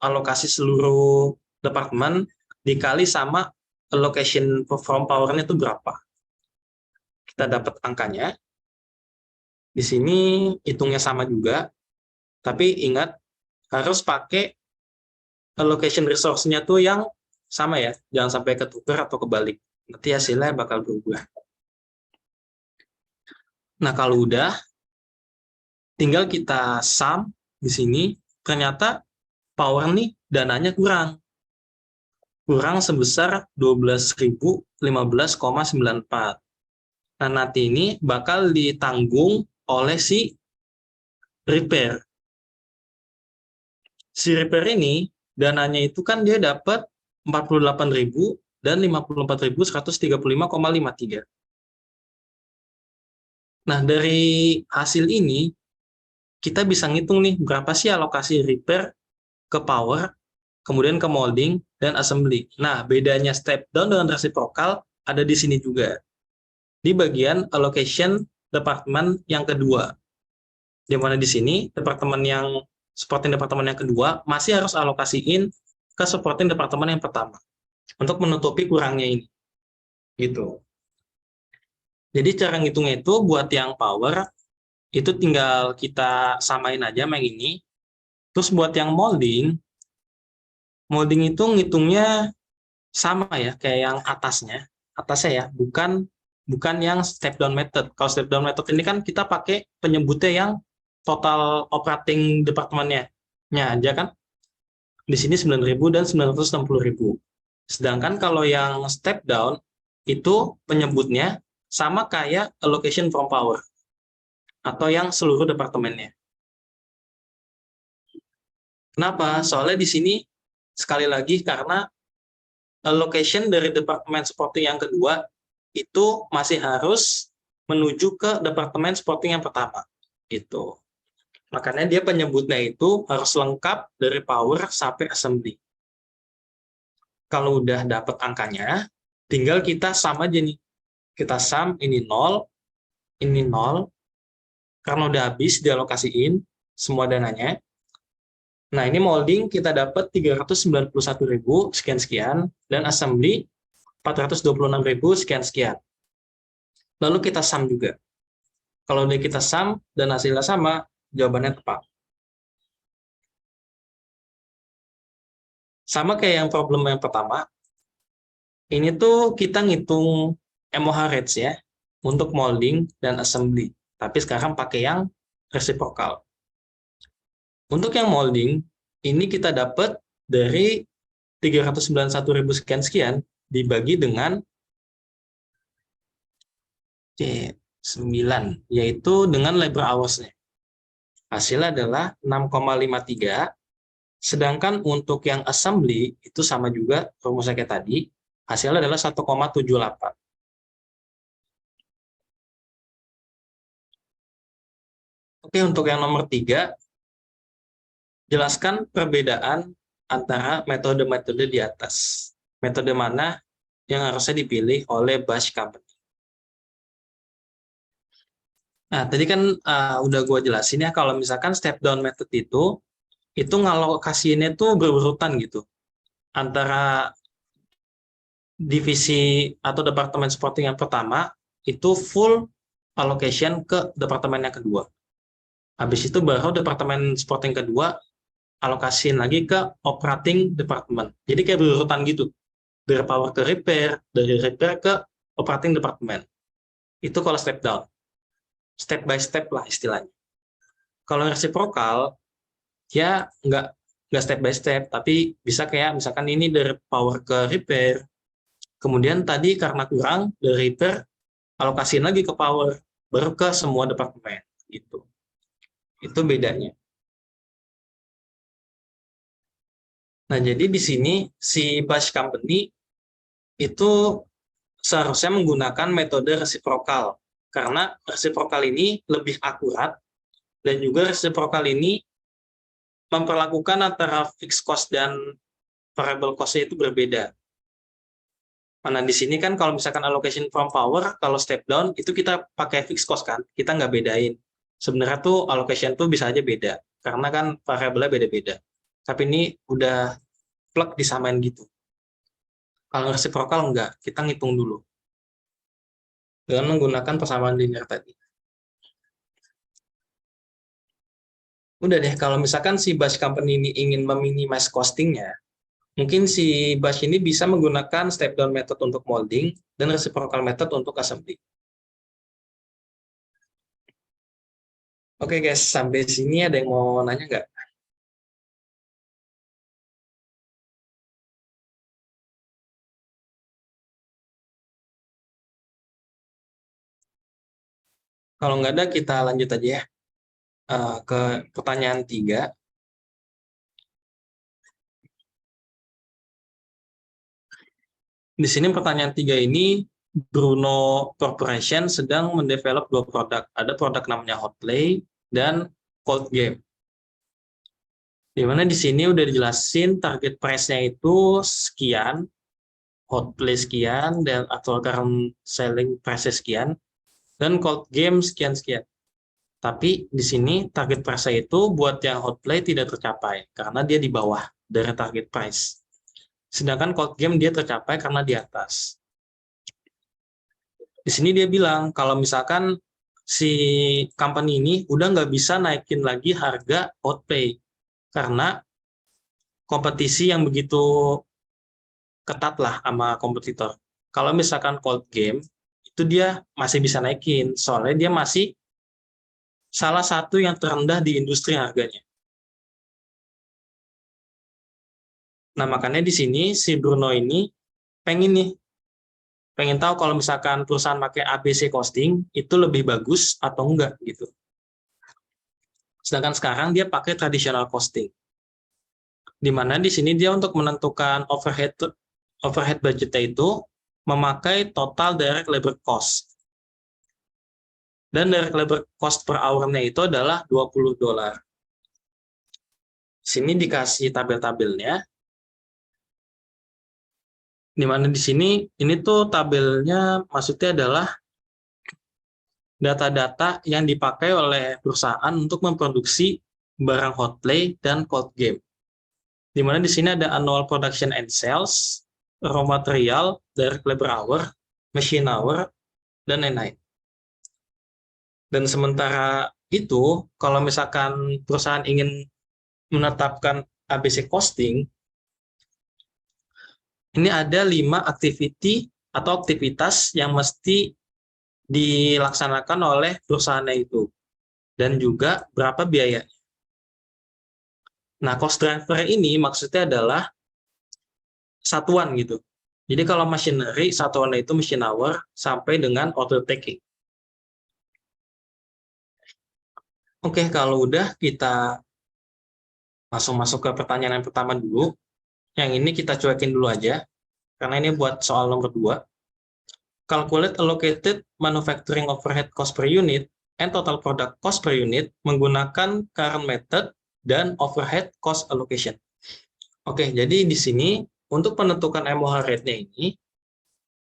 alokasi seluruh departemen dikali sama allocation from power-nya itu berapa. Kita dapat angkanya. Di sini hitungnya sama juga, tapi ingat harus pakai allocation resource-nya tuh yang sama ya, jangan sampai ketukar atau kebalik. Nanti hasilnya bakal berubah. Nah, kalau udah, tinggal kita sum di sini, ternyata power nih dananya kurang. Kurang sebesar 12.015,94. Nah, nanti ini bakal ditanggung oleh si repair. Si repair ini dananya itu kan dia dapat 48.000 dan 54.135,53. Nah, dari hasil ini, kita bisa ngitung nih, berapa sih alokasi repair ke power, kemudian ke molding, dan assembly. Nah, bedanya step down dengan reciprocal ada di sini juga. Di bagian allocation departemen yang kedua. Di mana di sini, supporting departemen yang kedua masih harus alokasiin ke supporting departemen yang pertama untuk menutupi kurangnya ini. Gitu. Jadi cara ngitungnya itu buat yang power, itu tinggal kita samain aja sama yang ini. Terus buat yang molding itu ngitungnya sama ya kayak yang atasnya ya, bukan yang step down method. Kalau step down method ini kan kita pakai penyebutnya yang total operating departemennya aja kan. Di sini 9.000 dan 960.000. Sedangkan kalau yang step down itu penyebutnya sama kayak allocation from power atau yang seluruh departemennya. Kenapa? Soalnya di sini sekali lagi karena allocation dari departemen supporting yang kedua itu masih harus menuju ke departemen supporting yang pertama gitu. Makanya dia penyebutnya itu harus lengkap dari power sampai assembly. Kalau udah dapat angkanya, tinggal kita sum aja nih. Kita sum ini 0, karena udah habis dialokasiin semua dananya. Nah, ini molding kita dapat 391.000 sekian-sekian, dan assembly 426.000 sekian-sekian. Lalu kita sum juga. Kalau udah kita sum dan hasilnya sama, jawabannya tepat. Sama kayak yang problem yang pertama, ini tuh kita ngitung MOH rates ya, untuk molding dan assembly. Tapi sekarang pakai yang reciprocal. Untuk yang molding, ini kita dapat dari 391.000 sekian-sekian dibagi dengan 9, yaitu dengan labor hours-nya. Hasilnya adalah 6,53, sedangkan untuk yang assembly itu sama juga rumusnya kayak tadi, hasilnya adalah 1,78. Oke, untuk yang nomor 3, jelaskan perbedaan antara metode-metode di atas. Metode mana yang harusnya dipilih oleh Bash Company. Nah, tadi kan udah gue jelasin ya, kalau misalkan step down method itu ngalokasiinnya tuh berurutan gitu. Antara divisi atau departemen supporting yang pertama, itu full allocation ke departemen yang kedua. Habis itu baru departemen supporting kedua alokasiin lagi ke operating department. Jadi kayak berurutan gitu. Dari power ke repair, dari repair ke operating department. Itu kalau step down. Step by step lah istilahnya. Kalau reciprocal, ya nggak step by step, tapi bisa kayak misalkan ini dari power ke repair, kemudian tadi karena kurang dari repair, alokasiin lagi ke power, baru ke semua departemen. Gitu. Itu bedanya. Nah, jadi di sini si Bash Company itu seharusnya menggunakan metode reciprocal, karena reciprocal ini lebih akurat, dan juga reciprocal ini memperlakukan antara fixed cost dan variable cost-nya itu berbeda. Nah, di sini kan kalau misalkan allocation from power, kalau step down, itu kita pakai fixed cost kan, kita nggak bedain. Sebenarnya tuh allocation tuh bisa aja beda, karena kan variabelnya beda-beda. Tapi ini udah plug disamain gitu. Kalau reciprocal enggak, kita ngitung dulu. Dengan menggunakan persamaan linear tadi. Udah deh, kalau misalkan si Bash Company ini ingin meminimize costingnya, mungkin si Bash ini bisa menggunakan step down method untuk molding dan reciprocal method untuk assembly. Oke guys, sampai sini ada yang mau nanya nggak? Kalau nggak ada, kita lanjut aja ya ke pertanyaan 3. Di sini pertanyaan 3 ini Bruno Corporation sedang mendevelop dua produk. Ada produk namanya Hotplay dan Cold Game. Dimana di sini udah dijelasin target price-nya itu sekian, Hotplay sekian, dan atau current selling price sekian, dan Cold Game sekian-sekian. Tapi di sini target price itu buat yang Hotplay tidak tercapai karena dia di bawah dari target price. Sedangkan Cold Game dia tercapai karena di atas. Di sini dia bilang kalau misalkan si company ini udah nggak bisa naikin lagi harga Hotplay karena kompetisi yang begitu ketat lah sama kompetitor. Kalau misalkan Cold Game itu dia masih bisa naikin soalnya dia masih salah satu yang terendah di industri harganya. Nah, makanya di sini si Bruno ini pengen tahu kalau misalkan perusahaan pakai ABC costing itu lebih bagus atau enggak gitu. Sedangkan sekarang dia pakai traditional costing. Di mana di sini dia untuk menentukan overhead budgetnya itu memakai total direct labor cost. Dan direct labor cost per hour-nya itu adalah $20. Sini dikasih tabel-tabelnya. Di mana di sini ini tuh tabelnya maksudnya adalah data-data yang dipakai oleh perusahaan untuk memproduksi barang Hotplay dan Cold Game. Di mana di sini ada annual production and sales, raw material, direct labor hour, machine hour, dan lain-lain. Dan sementara itu, kalau misalkan perusahaan ingin menetapkan ABC costing, ini ada 5 activity atau aktivitas yang mesti dilaksanakan oleh perusahaannya itu. Dan juga berapa biayanya. Nah, cost driver ini maksudnya adalah satuan gitu. Jadi kalau machinery, satuannya itu machine hour sampai dengan order taking. Oke, kalau udah kita langsung masuk ke pertanyaan yang pertama dulu. Yang ini kita cuekin dulu aja, karena ini buat soal nomor 2. Calculate allocated manufacturing overhead cost per unit and total product cost per unit menggunakan current method dan overhead cost allocation. Oke, jadi di sini untuk penentukan MOH rate-nya ini,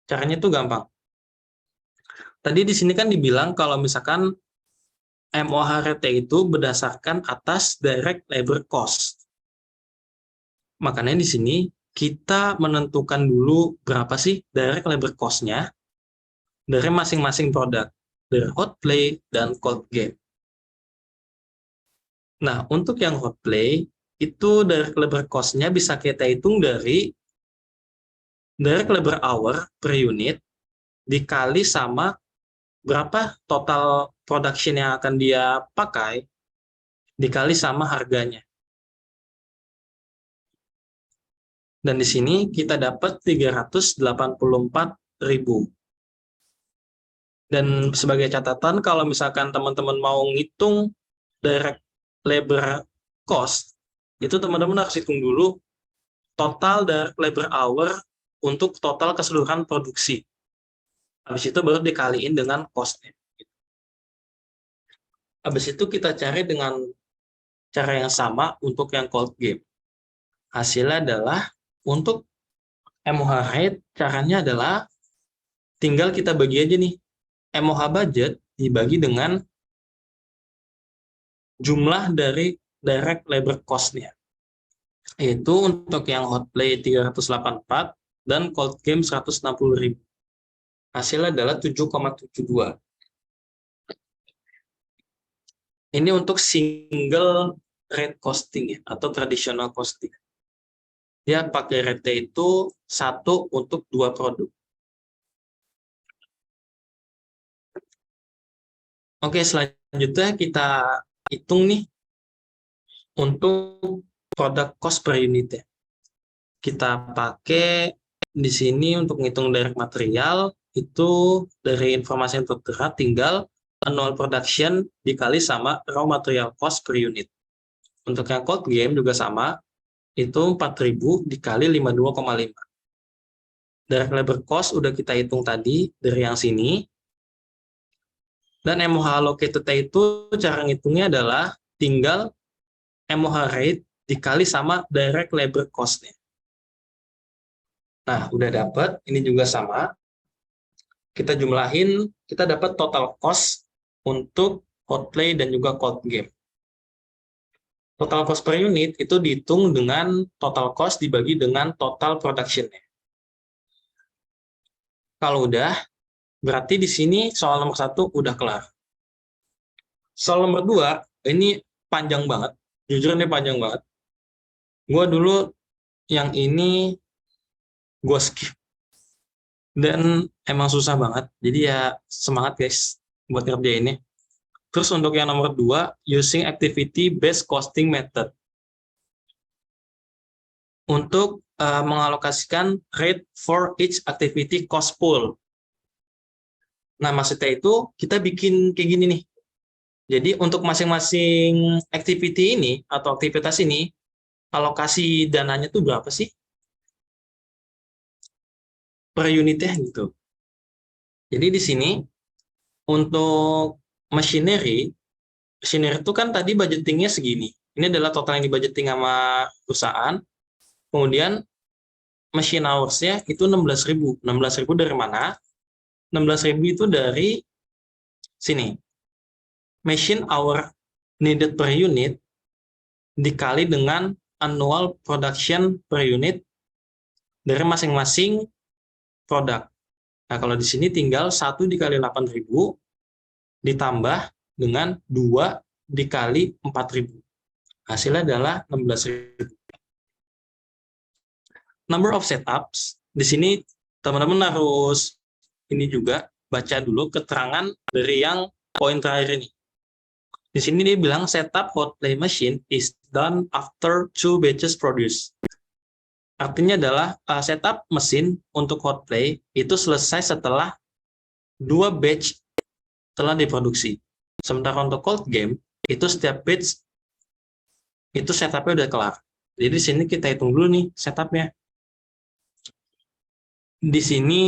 caranya itu gampang. Tadi di sini kan dibilang kalau misalkan MOH rate itu berdasarkan atas direct labor cost. Makanya di sini kita menentukan dulu berapa sih direct labor cost-nya dari masing-masing produk, dari Hotplay dan Cold Game. Nah, untuk yang Hotplay, itu direct labor cost-nya bisa kita hitung dari direct labor hour per unit dikali sama berapa total production yang akan dia pakai dikali sama harganya. Dan di sini kita dapat 384.000. Dan sebagai catatan, kalau misalkan teman-teman mau ngitung direct labor cost, itu teman-teman harus hitung dulu total direct labor hour untuk total keseluruhan produksi. Habis itu baru dikaliin dengan cost-nya. Habis itu kita cari dengan cara yang sama untuk yang Cold Game. Hasilnya adalah untuk MOH rate, caranya adalah tinggal kita bagi aja nih. MOH budget dibagi dengan jumlah dari direct labor cost-nya. Yaitu untuk yang Hotplay 384 dan Cold Game 160.000. Hasilnya adalah 7,72. Ini untuk single rate costing ya, atau traditional costing. Dia pakai rate itu 1 untuk 2 produk. Oke, selanjutnya kita hitung nih untuk produk cost per unit ya. Kita pakai di sini untuk menghitung direct material itu dari informasi yang tertera tinggal annual production dikali sama raw material cost per unit. Untuk yang Cold Game juga sama, itu 4.000 dikali 52,5. Direct labor cost udah kita hitung tadi dari yang sini. Dan MOH allocated itu cara ngitungnya adalah tinggal MOH rate dikali sama direct labor cost-nya. Nah, udah dapat, ini juga sama. Kita jumlahin, kita dapat total cost untuk hot play dan juga cold game. Total cost per unit itu dihitung dengan total cost dibagi dengan total production-nya. Kalau udah, berarti di sini soal nomor 1 udah kelar. Soal nomor 2, ini panjang banget. Jujur ini panjang banget. Gue dulu yang ini gue skip. Dan emang susah banget. Jadi ya semangat guys buat ngerjainnya. Terus untuk yang nomor 2, using activity based costing method. Untuk mengalokasikan rate for each activity cost pool. Nah, maksudnya itu kita bikin kayak gini nih. Jadi untuk masing-masing activity ini atau aktivitas ini, alokasi dananya tuh berapa sih? Per unitnya gitu. Jadi di sini untuk machinery itu kan tadi budgetingnya segini. Ini adalah total yang dibudgeting sama perusahaan. Kemudian machine hours-nya itu 16.000. 16.000 dari mana? 16.000 itu dari sini. Machine hour needed per unit dikali dengan annual production per unit dari masing-masing produk. Nah, kalau di sini tinggal 1 dikali 8.000 ditambah dengan 2 dikali 4.000. Hasilnya adalah 16.000. Number of setups, di sini teman-teman harus ini juga baca dulu keterangan dari yang poin terakhir ini. Di sini dia bilang setup hot play machine is done after 2 batches produced. Artinya adalah setup mesin untuk hot play itu selesai setelah 2 batch telah diproduksi. Sementara untuk cold game itu setiap batch itu setupnya udah kelar. Jadi di sini kita hitung dulu nih setupnya. Di sini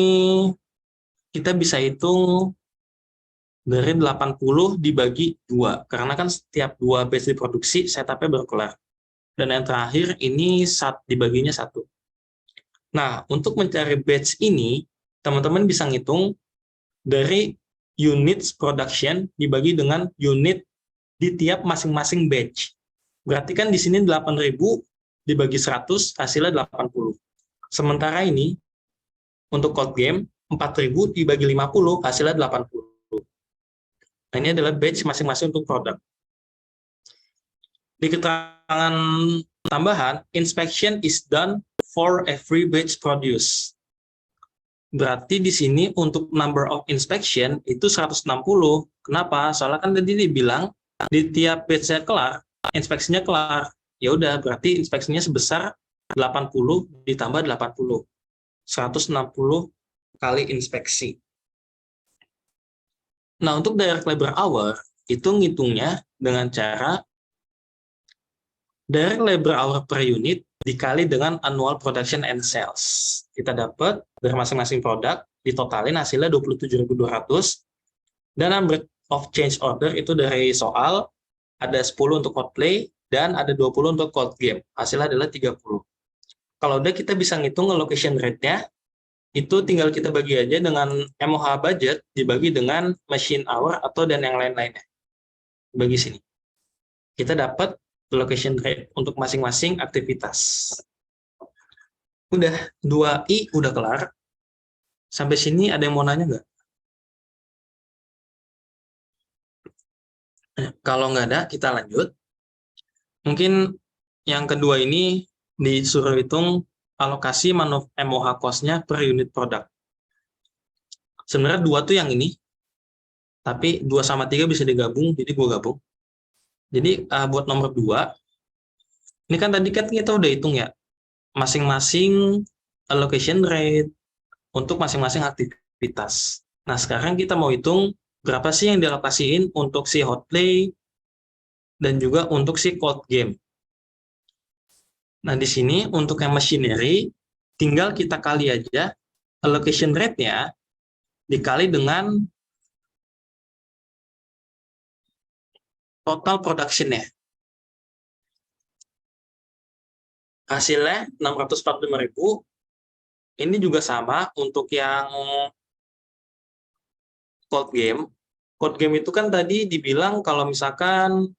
kita bisa hitung dari 80 dibagi 2. Karena kan setiap 2 batch diproduksi, setupnya baru kelar. Dan yang terakhir ini dibaginya 1. Nah, untuk mencari batch ini, teman-teman bisa ngitung dari units production dibagi dengan unit di tiap masing-masing batch. Berarti kan di sini 8.000 dibagi 100, hasilnya 80. Sementara ini, untuk cold game, 4.000 dibagi 50, hasilnya 80. Nah, ini adalah batch masing-masing untuk produk. Di keterangan tambahan, inspection is done for every batch produced. Berarti di sini untuk number of inspection itu 160. Kenapa? Soalnya kan tadi dibilang di tiap batch-nya kelar, inspeksinya kelar. Ya udah, berarti inspeksinya sebesar 80 ditambah 80. 160 kali inspeksi. Nah, untuk direct labor hour, itu ngitungnya dengan cara direct labor hour per unit dikali dengan annual production and sales. Kita dapat dari masing-masing produk, ditotalin hasilnya 27.200, dan number of change order itu dari soal, ada 10 untuk hot play, dan ada 20 untuk cold game. Hasilnya adalah 30. Kalau udah kita bisa ngitung allocation rate-nya, itu tinggal kita bagi aja dengan MOH budget dibagi dengan machine hour atau dan yang lain-lainnya. Bagi sini. Kita dapat allocation rate untuk masing-masing aktivitas. Udah, 2I udah kelar. Sampai sini ada yang mau nanya nggak? Kalau nggak ada, kita lanjut. Mungkin yang kedua ini disuruh hitung alokasi MOH cost-nya per unit produk. Sebenarnya 2 tuh yang ini, tapi 2 sama 3 bisa digabung, jadi gue gabung. Jadi buat nomor 2, ini kan tadi kan kita udah hitung ya, masing-masing allocation rate untuk masing-masing aktivitas. Nah, sekarang kita mau hitung berapa sih yang dialokasiin untuk si hot play dan juga untuk si cold game. Nah, di sini untuk yang machinery, tinggal kita kali aja allocation rate-nya dikali dengan total production-nya. Hasilnya 645.000. Ini juga sama untuk yang code game. Code game itu kan tadi dibilang kalau misalkan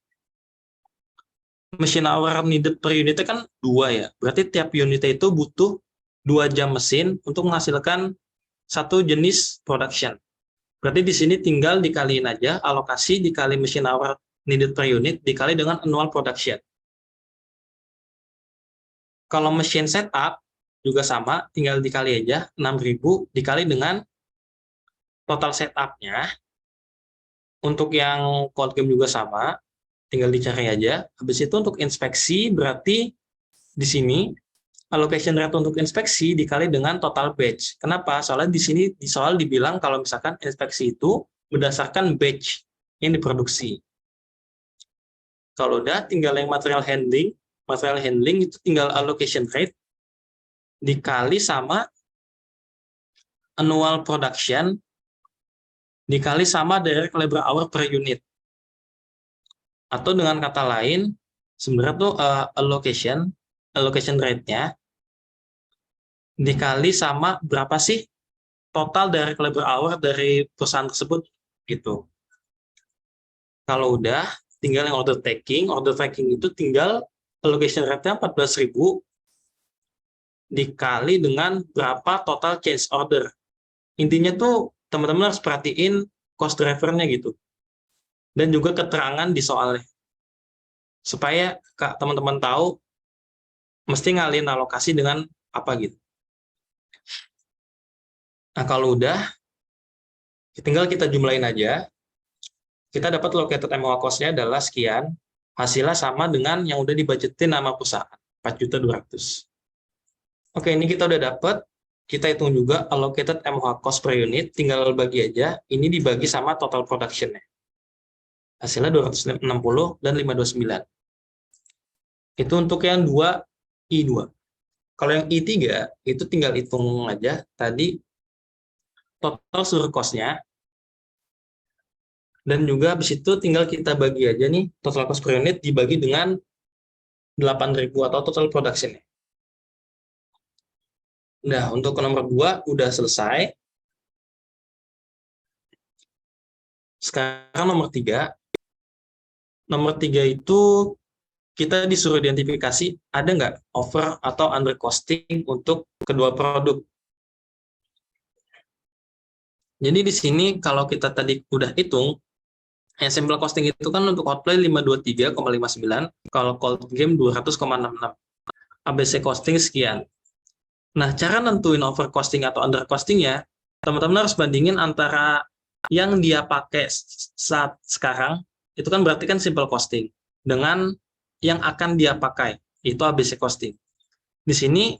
machine hour needed per unitnya kan 2 ya. Berarti tiap unitnya itu butuh 2 jam mesin untuk menghasilkan satu jenis production. Berarti di sini tinggal dikaliin aja alokasi dikali machine hour needed per unit dikali dengan annual production. Kalau machine setup juga sama, tinggal dikali aja 6.000 dikali dengan total setup-nya. Untuk yang code game juga sama, tinggal dicari aja. Habis itu untuk inspeksi berarti di sini allocation rate untuk inspeksi dikali dengan total batch. Kenapa? Soalnya di sini di soal dibilang kalau misalkan inspeksi itu berdasarkan batch yang diproduksi. Kalau udah tinggal yang material handling itu tinggal allocation rate dikali sama annual production dikali sama direct labor hour per unit. Atau dengan kata lain, sebenarnya tuh allocation rate-nya dikali sama berapa sih total direct labor hour dari perusahaan tersebut gitu. Kalau udah, tinggal yang order taking itu tinggal allocation rate-nya 14.000 dikali dengan berapa total change order. Intinya tuh teman-teman harus perhatiin cost driver-nya gitu. Dan juga keterangan di soalnya. Supaya teman-teman tahu mesti ngalihin alokasi dengan apa gitu. Nah, kalau udah, tinggal kita jumlahin aja. Kita dapat located MOA cost-nya adalah sekian. Hasilnya sama dengan yang udah dibudgetin nama perusahaan, 4.200.000. Oke, ini kita udah dapat. Kita hitung juga allocated MOA cost per unit, tinggal bagi aja. Ini dibagi sama total production-nya. Hasilnya 260 dan 529. Itu untuk yang 2I2. Kalau yang I3, itu tinggal hitung aja. Tadi total seluruh cost-nya. Dan juga habis itu tinggal kita bagi aja nih, total cost per unit dibagi dengan 8.000 atau total production-nya. Nah, untuk nomor 2 udah selesai. Sekarang nomor 3. Nomor 3 itu kita disuruh identifikasi ada nggak over atau under costing untuk kedua produk. Jadi di sini kalau kita tadi udah hitung, yang simple costing itu kan untuk hotplay 523,59, kalau cold game 200,66. ABC costing sekian. Nah, cara nentuin over costing atau under costing-nya, teman-teman harus bandingin antara yang dia pakai saat sekarang, itu kan berarti kan simple costing, dengan yang akan dia pakai, itu ABC costing. Di sini,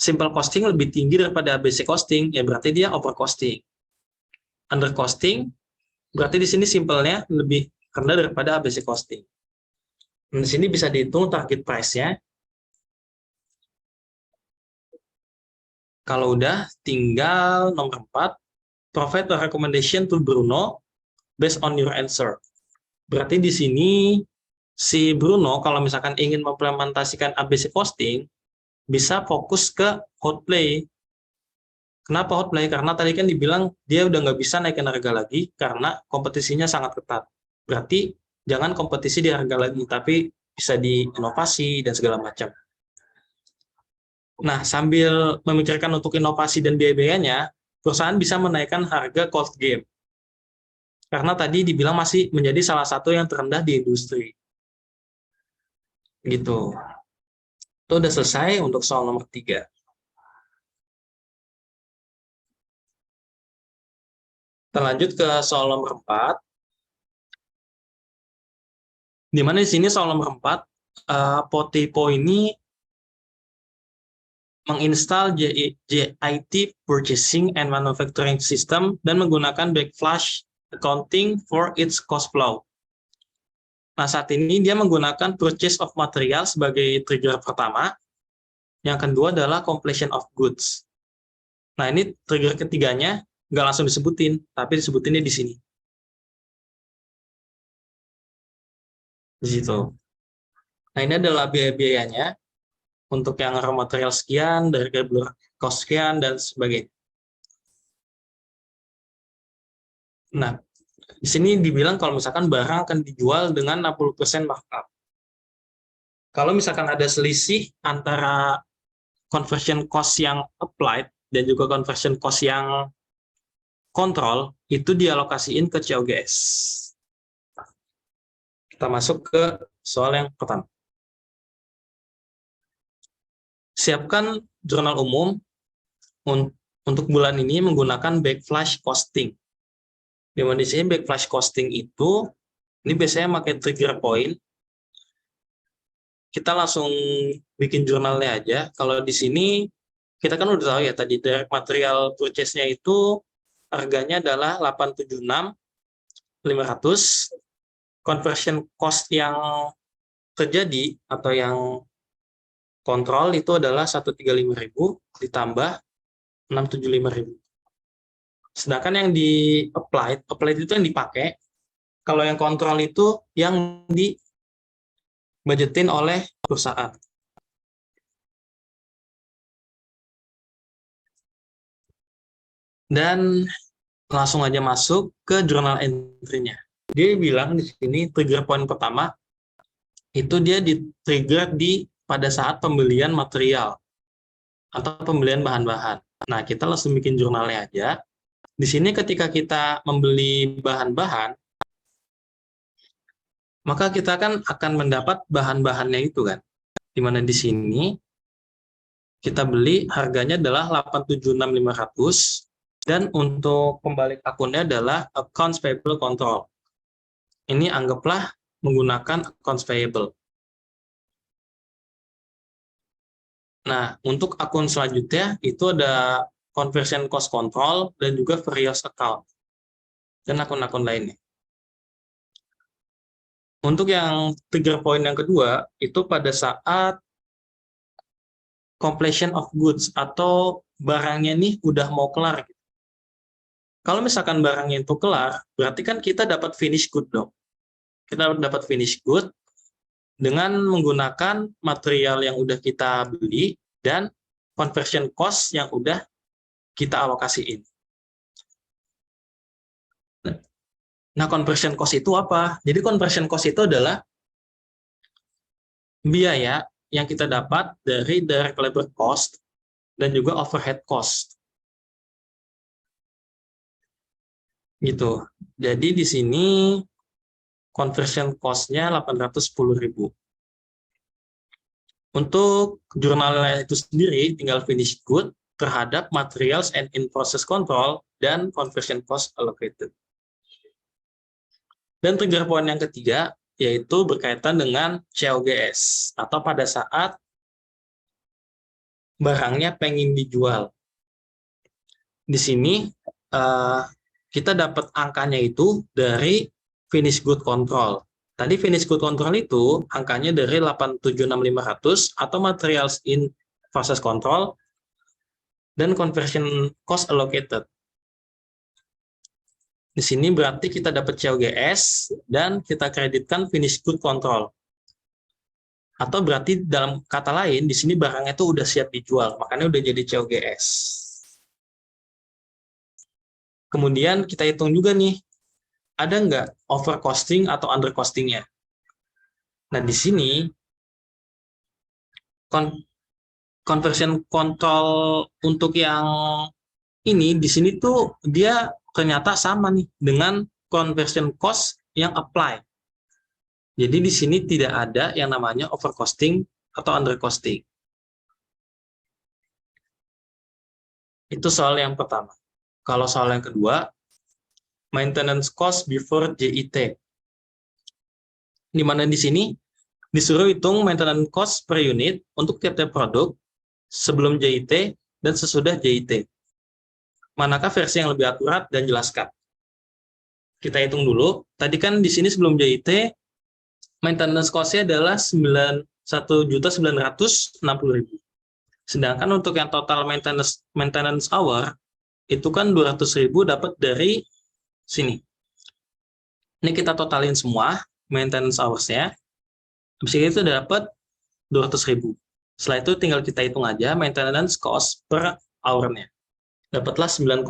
simple costing lebih tinggi daripada ABC costing, ya berarti dia over costing. Under costing, berarti di sini simpelnya lebih rendah daripada ABC costing. Di sini bisa dihitung target price-nya. Kalau udah, tinggal nomor 4, provide a recommendation to Bruno based on your answer. Berarti di sini si Bruno kalau misalkan ingin mengimplementasikan ABC costing, bisa fokus ke hotplay. Kenapa hotplay? Karena tadi kan dibilang dia udah nggak bisa naikin harga lagi karena kompetisinya sangat ketat. Berarti jangan kompetisi di harga lagi, tapi bisa di inovasi dan segala macam. Nah, sambil memikirkan untuk inovasi dan biaya-biayanya, perusahaan bisa menaikkan harga cold game. Karena tadi dibilang masih menjadi salah satu yang terendah di industri. Gitu. Itu udah selesai untuk soal nomor 3. Kita lanjut ke soal nomor 4. Di mana di sini soal nomor 4, Potipo ini menginstal JIT Purchasing and Manufacturing System dan menggunakan backflash accounting for its cost flow. Nah, saat ini dia menggunakan purchase of material sebagai trigger pertama. Yang kedua adalah completion of goods. Nah, ini trigger ketiganya nggak langsung disebutin, tapi disebutinnya di sini. Di situ. Nah, ini adalah biaya-biayanya untuk yang raw material sekian, dari regular cost sekian, dan sebagainya. Nah, di sini dibilang kalau misalkan barang akan dijual dengan 60% markup. Kalau misalkan ada selisih antara conversion cost yang applied dan juga conversion cost yang kontrol, itu dialokasiin ke COGS. Kita masuk ke soal yang pertama. Siapkan jurnal umum untuk bulan ini menggunakan backflash costing. Di mana di sini backflash costing itu, ini biasanya pakai trigger point. Kita langsung bikin jurnalnya aja. Kalau di sini kita kan udah tahu ya tadi direct material purchase-nya itu harganya adalah 876.500. Conversion cost yang terjadi atau yang kontrol itu adalah 135.000 ditambah 675.000. Sedangkan yang di applied itu yang dipakai. Kalau yang kontrol itu yang dibudgetin oleh perusahaan. Dan langsung aja masuk ke journal entry-nya. Dia bilang di sini trigger point pertama itu dia di-trigger pada saat pembelian material atau pembelian bahan-bahan. Nah, kita langsung bikin jurnalnya aja. Di sini ketika kita membeli bahan-bahan, maka kita kan akan mendapat bahan-bahannya itu kan. Di mana di sini kita beli harganya adalah 876.500 dan untuk pembalik akunnya adalah accounts payable control. Ini anggaplah menggunakan accounts payable. Nah, untuk akun selanjutnya itu ada conversion cost control dan juga various account dan akun-akun lainnya. Untuk yang trigger point yang kedua itu pada saat completion of goods atau barangnya nih udah mau kelar. Kalau misalkan barangnya itu kelar, berarti kan kita dapat finish good dong. Kita dapat finish good dengan menggunakan material yang udah kita beli dan conversion cost yang udah kita alokasiin. Nah, conversion cost itu apa? Jadi conversion cost itu adalah biaya yang kita dapat dari direct labor cost dan juga overhead cost. Gitu. Jadi di sini conversion cost-nya 810.000. Untuk jurnalnya itu sendiri tinggal finish good terhadap materials and in process control dan conversion cost allocated. Dan trigger point yang ketiga yaitu berkaitan dengan COGS atau pada saat barangnya pengen dijual. Di sini kita dapat angkanya itu dari finish good control. Tadi finish good control itu angkanya dari 876.500 atau materials in process control dan conversion cost allocated. Di sini berarti kita dapat COGS dan kita kreditkan finish good control. Atau berarti dalam kata lain di sini barangnya itu udah siap dijual, makanya udah jadi COGS. Kemudian kita hitung juga nih, ada nggak overcosting atau undercostingnya? Nah, di sini conversion control untuk yang ini di sini tuh dia ternyata sama nih dengan conversion cost yang apply. Jadi di sini tidak ada yang namanya overcosting atau undercosting. Itu soal yang pertama. Kalau soal yang kedua, maintenance cost before JIT. Di mana di sini disuruh hitung maintenance cost per unit untuk tiap-tiap produk sebelum JIT dan sesudah JIT. Manakah versi yang lebih akurat dan jelaskan? Kita hitung dulu. Tadi kan di sini sebelum JIT maintenance cost-nya adalah 1.960.000. Sedangkan untuk yang total maintenance hour itu kan 200.000 dapat dari sini. Ini kita totalin semua maintenance hours-nya. Habis itu dapat 200.000. Setelah itu tinggal kita hitung aja maintenance cost per hour-nya. Dapatlah 9,8.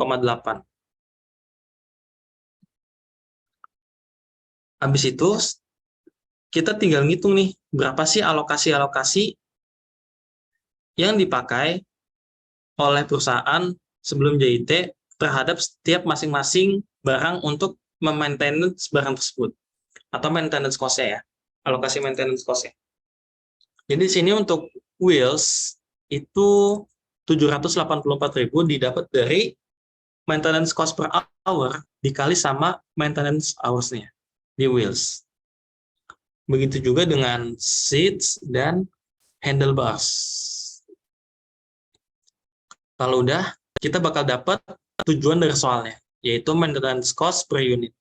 Habis itu kita tinggal ngitung nih, berapa sih alokasi-alokasi yang dipakai oleh perusahaan sebelum JIT terhadap setiap masing-masing barang untuk memaintenance barang tersebut. Atau maintenance cost-nya ya, alokasi maintenance cost-nya. Jadi di sini untuk wheels itu 784.000 didapat dari maintenance cost per hour dikali sama maintenance hours-nya di wheels. Begitu juga dengan seats dan handlebars. Kalau udah, kita bakal dapat tujuan dari soalnya, yaitu maintenance cost per unit.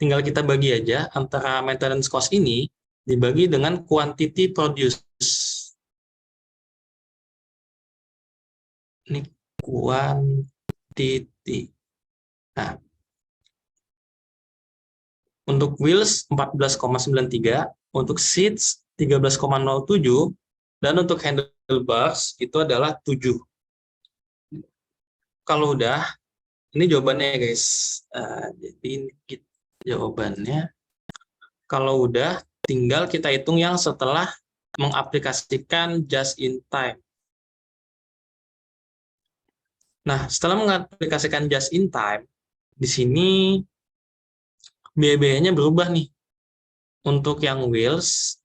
Tinggal kita bagi aja antara maintenance cost ini dibagi dengan quantity produced. Ini quantity. Nah, untuk wheels 14,93, untuk seats 13,07, dan untuk handlebars itu adalah 7. Kalau udah, ini jawabannya guys. Jadi ini jawabannya. Kalau udah, tinggal kita hitung yang setelah mengaplikasikan just in time. Nah, setelah mengaplikasikan just in time, di sini biaya-biayanya berubah nih. Untuk yang wheels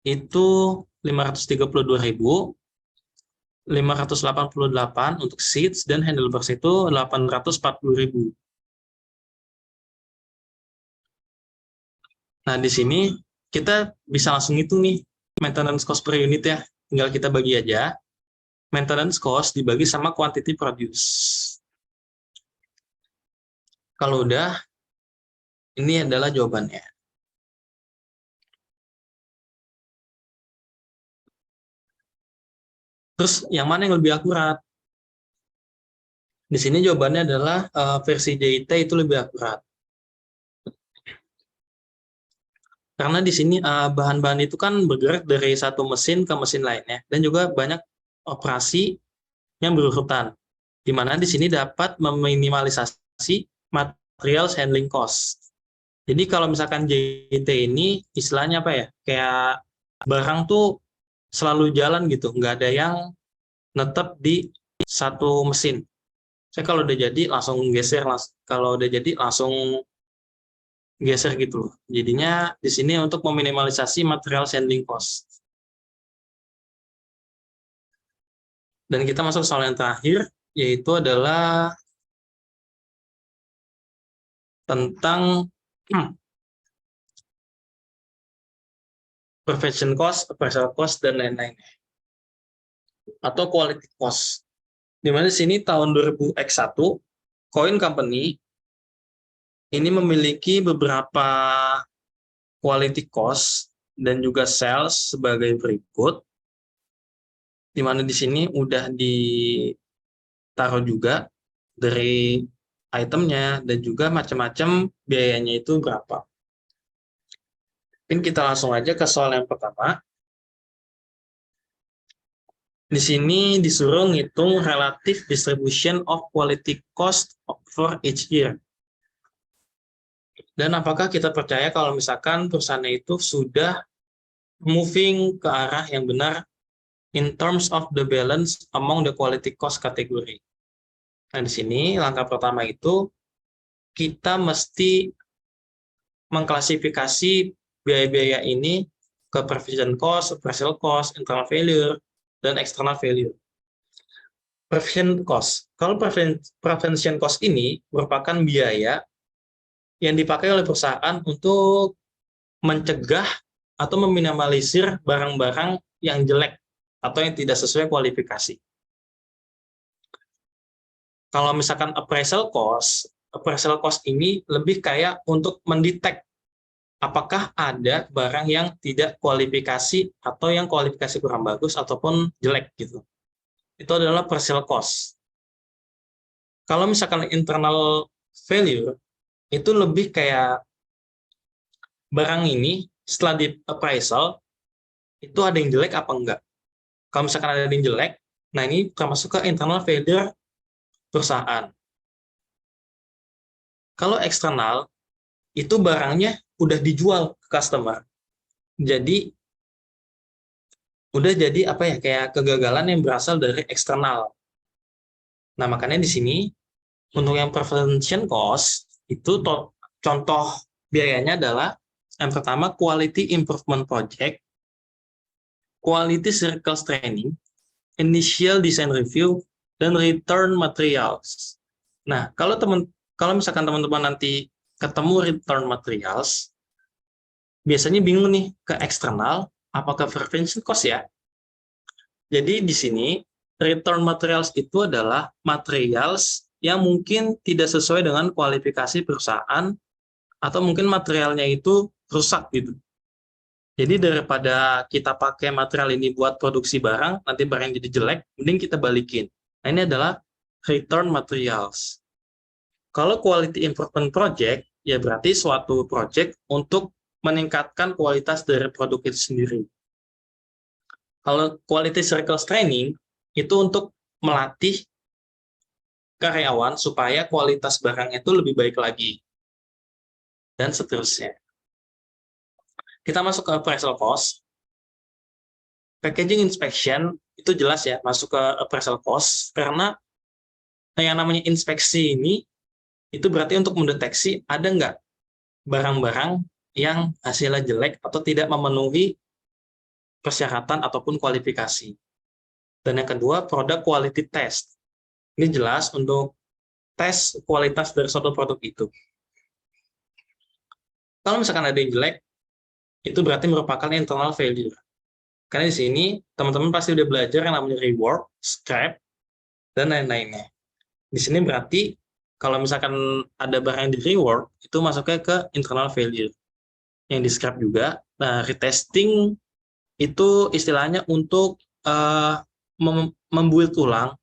itu 532.000, 588 untuk seats, dan handlebars itu 840.000. Nah, di sini kita bisa langsung hitung nih maintenance cost per unit ya. Tinggal kita bagi aja. Maintenance cost dibagi sama quantity produce. Kalau udah, ini adalah jawabannya. Terus yang mana yang lebih akurat? Di sini jawabannya adalah versi JIT itu lebih akurat. Karena di sini bahan-bahan itu kan bergerak dari satu mesin ke mesin lainnya, dan juga banyak operasi yang berurutan, di mana di sini dapat meminimalisasi material handling cost. Jadi kalau misalkan JIT ini istilahnya apa ya? Kayak barang tuh selalu jalan gitu, nggak ada yang netep di satu mesin. Saya kalau udah jadi langsung geser, kalau udah jadi langsung geser gitu loh. Jadinya di sini untuk meminimalisasi material handling cost. Dan kita masuk soal yang terakhir, yaitu adalah tentang perfection cost, appraisal cost, dan lain-lain. Atau quality cost. Di mana di sini tahun 2000X1, Coin Company ini memiliki beberapa quality cost dan juga sales sebagai berikut. Di mana di sini udah ditaruh juga dari itemnya dan juga macam-macam biayanya itu berapa. Mungkin kita langsung aja ke soal yang pertama. Di sini disuruh ngitung relative distribution of quality cost for each year. Dan apakah kita percaya kalau misalkan perusahaan itu sudah moving ke arah yang benar in terms of the balance among the quality cost category. Nah, di sini langkah pertama itu kita mesti mengklasifikasi biaya-biaya ini ke provision cost, appraisal cost, internal failure, dan external failure. Provision cost. Kalau provision cost ini merupakan biaya yang dipakai oleh perusahaan untuk mencegah atau meminimalisir barang-barang yang jelek atau yang tidak sesuai kualifikasi. Kalau misalkan appraisal cost ini lebih kayak untuk mendetek apakah ada barang yang tidak kualifikasi atau yang kualifikasi kurang bagus ataupun jelek gitu. itu adalah parcel cost. Kalau misalkan internal failure, itu lebih kayak barang ini setelah di appraisal, itu ada yang jelek apa enggak. Kalau misalkan ada yang jelek, nah ini termasuk ke internal failure perusahaan. Kalau eksternal, itu barangnya udah dijual ke customer. Jadi, udah jadi apa ya, kayak kegagalan yang berasal dari eksternal. Nah, makanya di sini, untuk yang prevention cost, itu contoh biayanya adalah, yang pertama, quality improvement project, quality circle training, initial design review, dan return materials. Nah, kalau misalkan teman-teman nanti ketemu return materials, biasanya bingung nih ke eksternal, apakah prevention cost ya? Jadi di sini return materials itu adalah materials yang mungkin tidak sesuai dengan kualifikasi perusahaan atau mungkin materialnya itu rusak gitu. Jadi daripada kita pakai material ini buat produksi barang, nanti barang jadi jelek, mending kita balikin. Nah, ini adalah return materials. Kalau quality improvement project, ya berarti suatu project untuk meningkatkan kualitas dari produk itu sendiri. Kalau quality circle training, itu untuk melatih karyawan supaya kualitas barang itu lebih baik lagi. Dan seterusnya. Kita masuk ke appraisal cost. Packaging inspection itu jelas ya masuk ke appraisal cost karena yang namanya inspeksi ini itu berarti untuk mendeteksi ada nggak barang-barang yang hasilnya jelek atau tidak memenuhi persyaratan ataupun kualifikasi. Dan yang kedua, product quality test. Ini jelas untuk tes kualitas dari suatu produk itu. Kalau misalkan ada yang jelek, itu berarti merupakan internal failure. Karena di sini teman-teman pasti udah belajar yang namanya rework, scrap, dan lain-lainnya. Di sini berarti kalau misalkan ada barang yang di rework, itu masuknya ke internal failure. Yang di scrap juga. Nah, retesting itu istilahnya untuk membuat ulang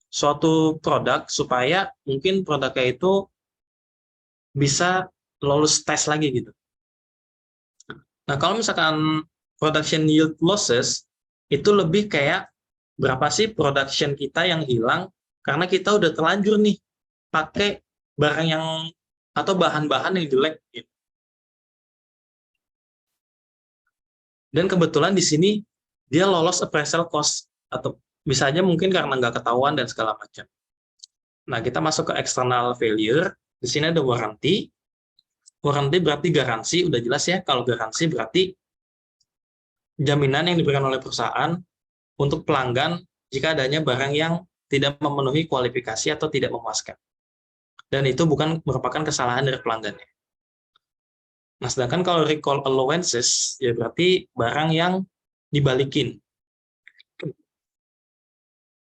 suatu produk supaya mungkin produknya itu bisa lolos tes lagi gitu. Nah, kalau misalkan production yield losses, itu lebih kayak berapa sih production kita yang hilang karena kita udah terlanjur nih pakai barang yang atau bahan-bahan yang jelek gitu. Dan kebetulan di sini dia lolos appraisal cost atau bisa aja mungkin karena nggak ketahuan dan segala macam. Nah, kita masuk ke external failure. Di sini ada warranty. Warranty berarti garansi, udah jelas ya. Kalau garansi berarti jaminan yang diberikan oleh perusahaan untuk pelanggan jika adanya barang yang tidak memenuhi kualifikasi atau tidak memuaskan. Dan itu bukan merupakan kesalahan dari pelanggannya. Nah, sedangkan kalau recall allowances, ya berarti barang yang dibalikin.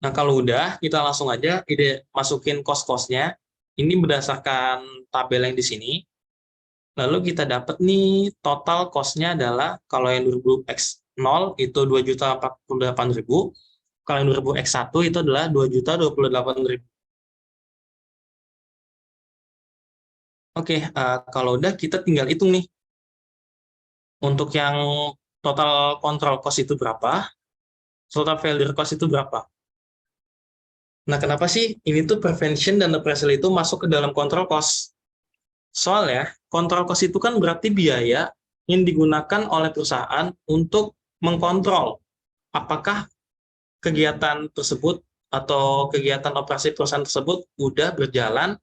Nah, kalau udah, kita langsung aja masukin cost-cost-nya. Ini berdasarkan tabel yang di sini. Lalu kita dapat nih, total cost-nya adalah, kalau yang 2000X0 itu 2.048.000, kalau yang 2000X1 itu adalah 2.028.000. Oke, kalau udah kita tinggal hitung nih. Untuk yang total control cost itu berapa, total failure cost itu berapa. Nah, kenapa sih ini tuh prevention dan appraisal itu masuk ke dalam control cost? Soalnya, control cost itu kan berarti biaya yang digunakan oleh perusahaan untuk mengkontrol apakah kegiatan tersebut atau kegiatan operasi perusahaan tersebut udah berjalan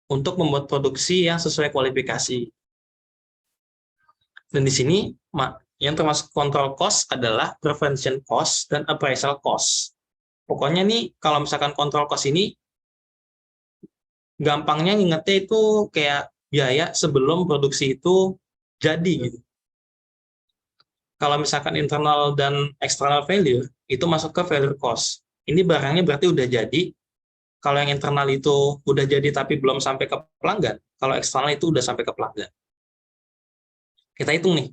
untuk membuat produksi yang sesuai kualifikasi. Dan di sini yang termasuk control cost adalah prevention cost dan appraisal cost. Pokoknya nih kalau misalkan control cost ini gampangnya ngingetnya itu kayak biaya sebelum produksi itu jadi gitu. Kalau misalkan internal dan external failure itu masuk ke failure cost. Ini barangnya berarti udah jadi. Kalau yang internal itu udah jadi tapi belum sampai ke pelanggan, kalau eksternal itu udah sampai ke pelanggan. Kita hitung nih.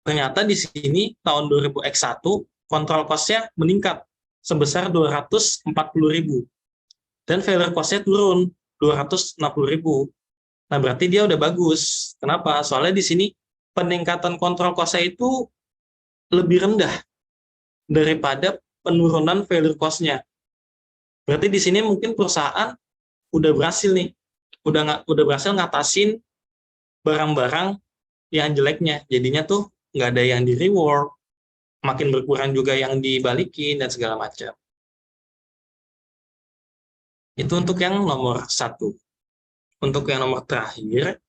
Ternyata di sini tahun 2000X1 kontrol cost-nya meningkat sebesar 240.000 dan failure cost-nya turun 260.000. Nah, berarti dia udah bagus. Kenapa? Soalnya di sini peningkatan kontrol cost-nya itu lebih rendah daripada penurunan failure cost-nya. Berarti di sini mungkin perusahaan udah berhasil nih, udah berhasil ngatasin barang-barang yang jeleknya. Jadinya tuh nggak ada yang di reward, makin berkurang juga yang dibalikin dan segala macam. Itu untuk yang nomor 1. Untuk yang nomor terakhir,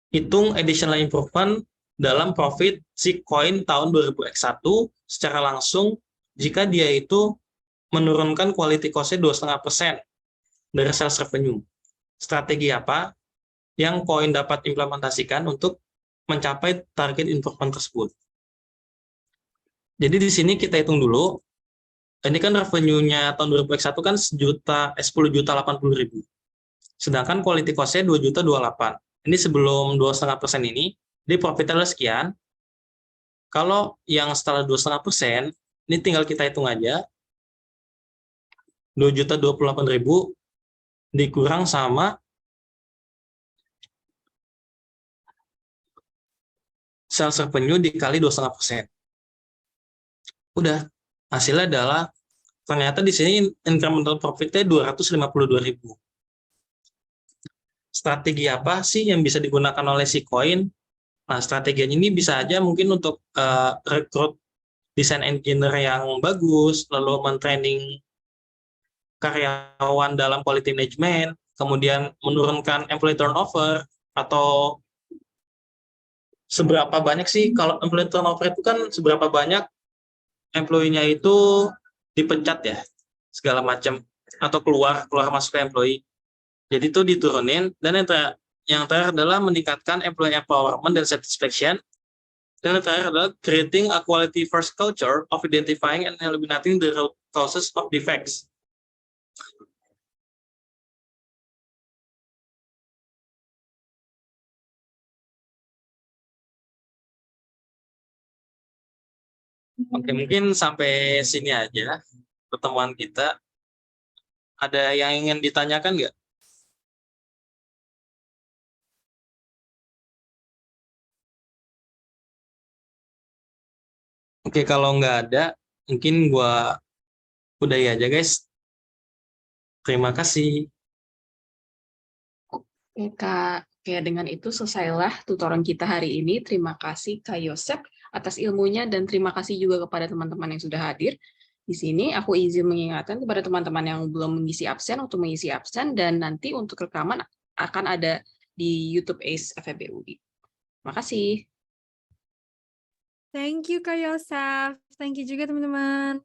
hitung additional improvement dalam profit si koin tahun 2021 secara langsung jika dia itu menurunkan quality cost-nya 2,5% dari sales revenue. Strategi apa yang koin dapat implementasikan untuk mencapai target improvement tersebut? Jadi di sini kita hitung dulu. Ini kan revenue-nya tahun 2021 kan 10.080.000. Sedangkan quality cost-nya 2.028. Ini sebelum 2,5% ini, dia profitnya sekian. Kalau yang setelah 2,5%, ini tinggal kita hitung aja. 2.028.000 dikurang sama sales revenue dikali 2,5%. Udah, hasilnya adalah ternyata di sini incremental profit-nya 252.000. Strategi apa sih yang bisa digunakan oleh si koin? Nah, strategi ini bisa aja mungkin untuk rekrut desain engineer yang bagus, lalu mentraining karyawan dalam quality management, kemudian menurunkan employee turnover, atau seberapa banyak sih, kalau employee turnover itu kan seberapa banyak employee-nya itu dipecat ya, segala macam, atau keluar masuk ke employee. Jadi itu diturunin, dan yang terakhir adalah meningkatkan employee empowerment dan satisfaction. Dan yang terakhir adalah creating a quality first culture of identifying and eliminating the root causes of defects. Oke, mungkin sampai sini aja pertemuan kita. Ada yang ingin ditanyakan nggak? Oke, kalau nggak ada, mungkin gua udahi aja, guys. Terima kasih. Oke, Kak. Oke, dengan itu selesailah tutoran kita hari ini. Terima kasih Kak Yosep atas ilmunya dan terima kasih juga kepada teman-teman yang sudah hadir. Di sini aku izin mengingatkan kepada teman-teman yang belum mengisi absen untuk mengisi absen dan nanti untuk rekaman akan ada di YouTube ACE FEB UI. Terima kasih. Thank you Kak Yosef. Thank you juga teman-teman.